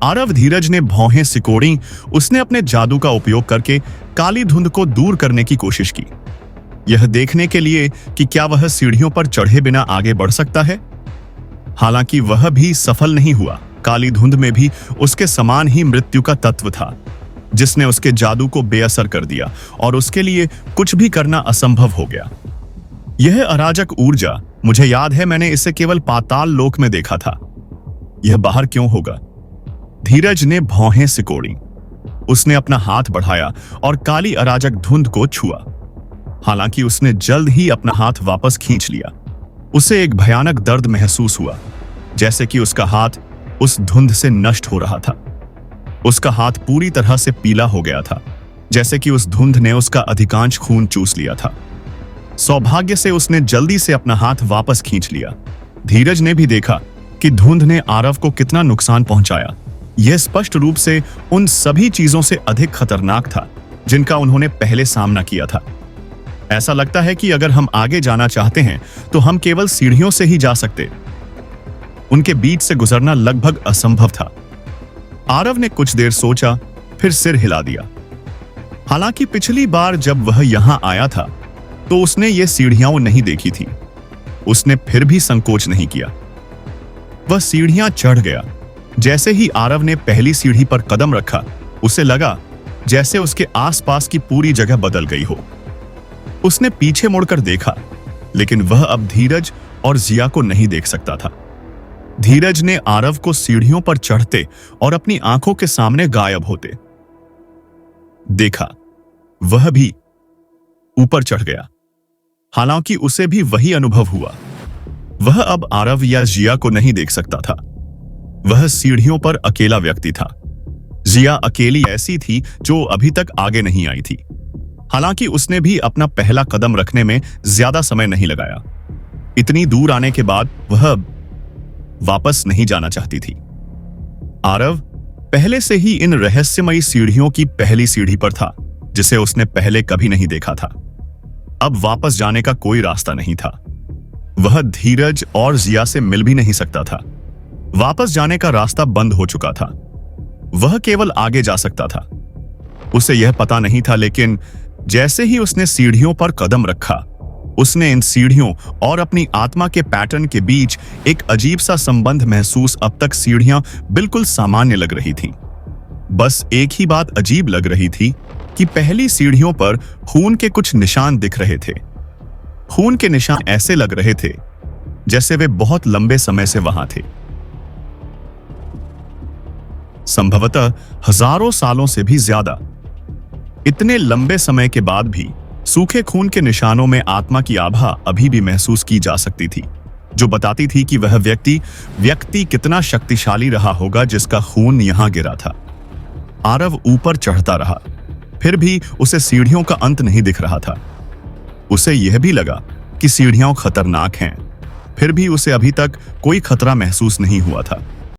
आरव धीरज ने भौहें सिकोड़ी। उसने अपने जादू का उपयोग करके काली धुंध को दूर करने की कोशिश की, यह देखने के लिए कि क्या वह सीढ़ियों पर चढ़े बिना आगे बढ़ सकता है। हालांकि वह भी सफल नहीं हुआ। काली धुंध में भी उसके समान ही मृत्यु का तत्व था, जिसने उसके जादू को बेअसर कर दिया और उसके लिए कुछ भी करना असंभव हो गया। यह अराजक ऊर्जा, मुझे याद है मैंने इसे केवल पाताल लोक में देखा था। यह बाहर क्यों होगा? धीरज ने भौहें सिकोड़ी। उसने अपना हाथ बढ़ाया और काली अराजक धुंध को छुआ। हालांकि उसने जल्द ही अपना हाथ वापस खींच लिया। उसे एक भयानक दर्द महसूस हुआ, जैसे कि उसका हाथ उस धुंध से नष्ट हो रहा था। उसका हाथ पूरी तरह से पीला हो गया था, जैसे कि उस धुंध ने उसका अधिकांश खून चूस लिया था। सौभाग्य से उसने जल्दी से अपना हाथ वापस खींच लिया। धीरज ने भी देखा कि धुंध ने आरव को कितना नुकसान पहुंचाया। यह स्पष्ट रूप से उन सभी चीजों से अधिक खतरनाक था जिनका उन्होंने पहले सामना किया था। ऐसा लगता है कि अगर हम आगे जाना चाहते हैं तो हम केवल सीढ़ियों से ही जा सकते। उनके बीच से गुजरना लगभग असंभव था। आरव ने कुछ देर सोचा, फिर सिर हिला दिया। हालांकि पिछली बार जब वह यहां आया था तो उसने ये सीढ़ियां नहीं देखी थी। उसने फिर भी संकोच नहीं किया। वह सीढ़ियां चढ़ गया। जैसे ही आरव ने पहली सीढ़ी पर कदम रखा, उसे लगा जैसे उसके आसपास की पूरी जगह बदल गई हो। उसने पीछे मुड़कर देखा, लेकिन वह अब धीरज और जिया को नहीं देख सकता था। धीरज ने आरव को सीढ़ियों पर चढ़ते और अपनी आंखों के सामने गायब होते देखा। वह भी ऊपर चढ़ गया। हालांकि उसे भी वही अनुभव हुआ। वह अब आरव या जिया को नहीं देख सकता था। वह सीढ़ियों पर अकेला व्यक्ति था। जिया अकेली ऐसी थी जो अभी तक आगे नहीं आई थी। हालांकि उसने भी अपना पहला कदम रखने में ज्यादा समय नहीं लगाया। इतनी दूर आने के बाद वह वापस नहीं जाना चाहती थी। आरव पहले से ही इन रहस्यमयी सीढ़ियों की पहली सीढ़ी पर था, जिसे उसने पहले कभी नहीं देखा था। अब वापस जाने का कोई रास्ता नहीं था। वह धीरज और जिया से मिल भी नहीं सकता था। वापस जाने का रास्ता बंद हो चुका था। वह केवल आगे जा सकता था। उसे यह पता नहीं था, लेकिन जैसे ही उसने सीढ़ियों पर कदम रखा, उसने इन सीढ़ियों और अपनी आत्मा के पैटर्न के बीच एक अजीब सा संबंध महसूस। अब तक सीढ़ियां बिल्कुल सामान्य लग रही थीं। बस एक ही बात अजीब लग रही थी कि पहली सीढ़ियों पर खून के कुछ निशान दिख रहे थे। खून के निशान ऐसे लग रहे थे जैसे वे बहुत लंबे समय से वहां थे, संभवतः हजारों सालों से भी ज्यादा। इतने लंबे समय के बाद भी सूखे खून के निशानों में आत्मा की आभा अभी भी महसूस की जा सकती थी, जो बताती थी कि वह व्यक्ति कितना शक्तिशाली रहा होगा जिसका खून यहां गिरा था। आरव ऊपर चढ़ता रहा, फिर भी उसे सीढ़ियों का अंत नहीं दिख रहा था। उसे यह भी लगा कि सीढ़ियां खतरनाक हैं, फिर भी उसे अभी तक कोई खतरा महसूस नहीं हुआ था।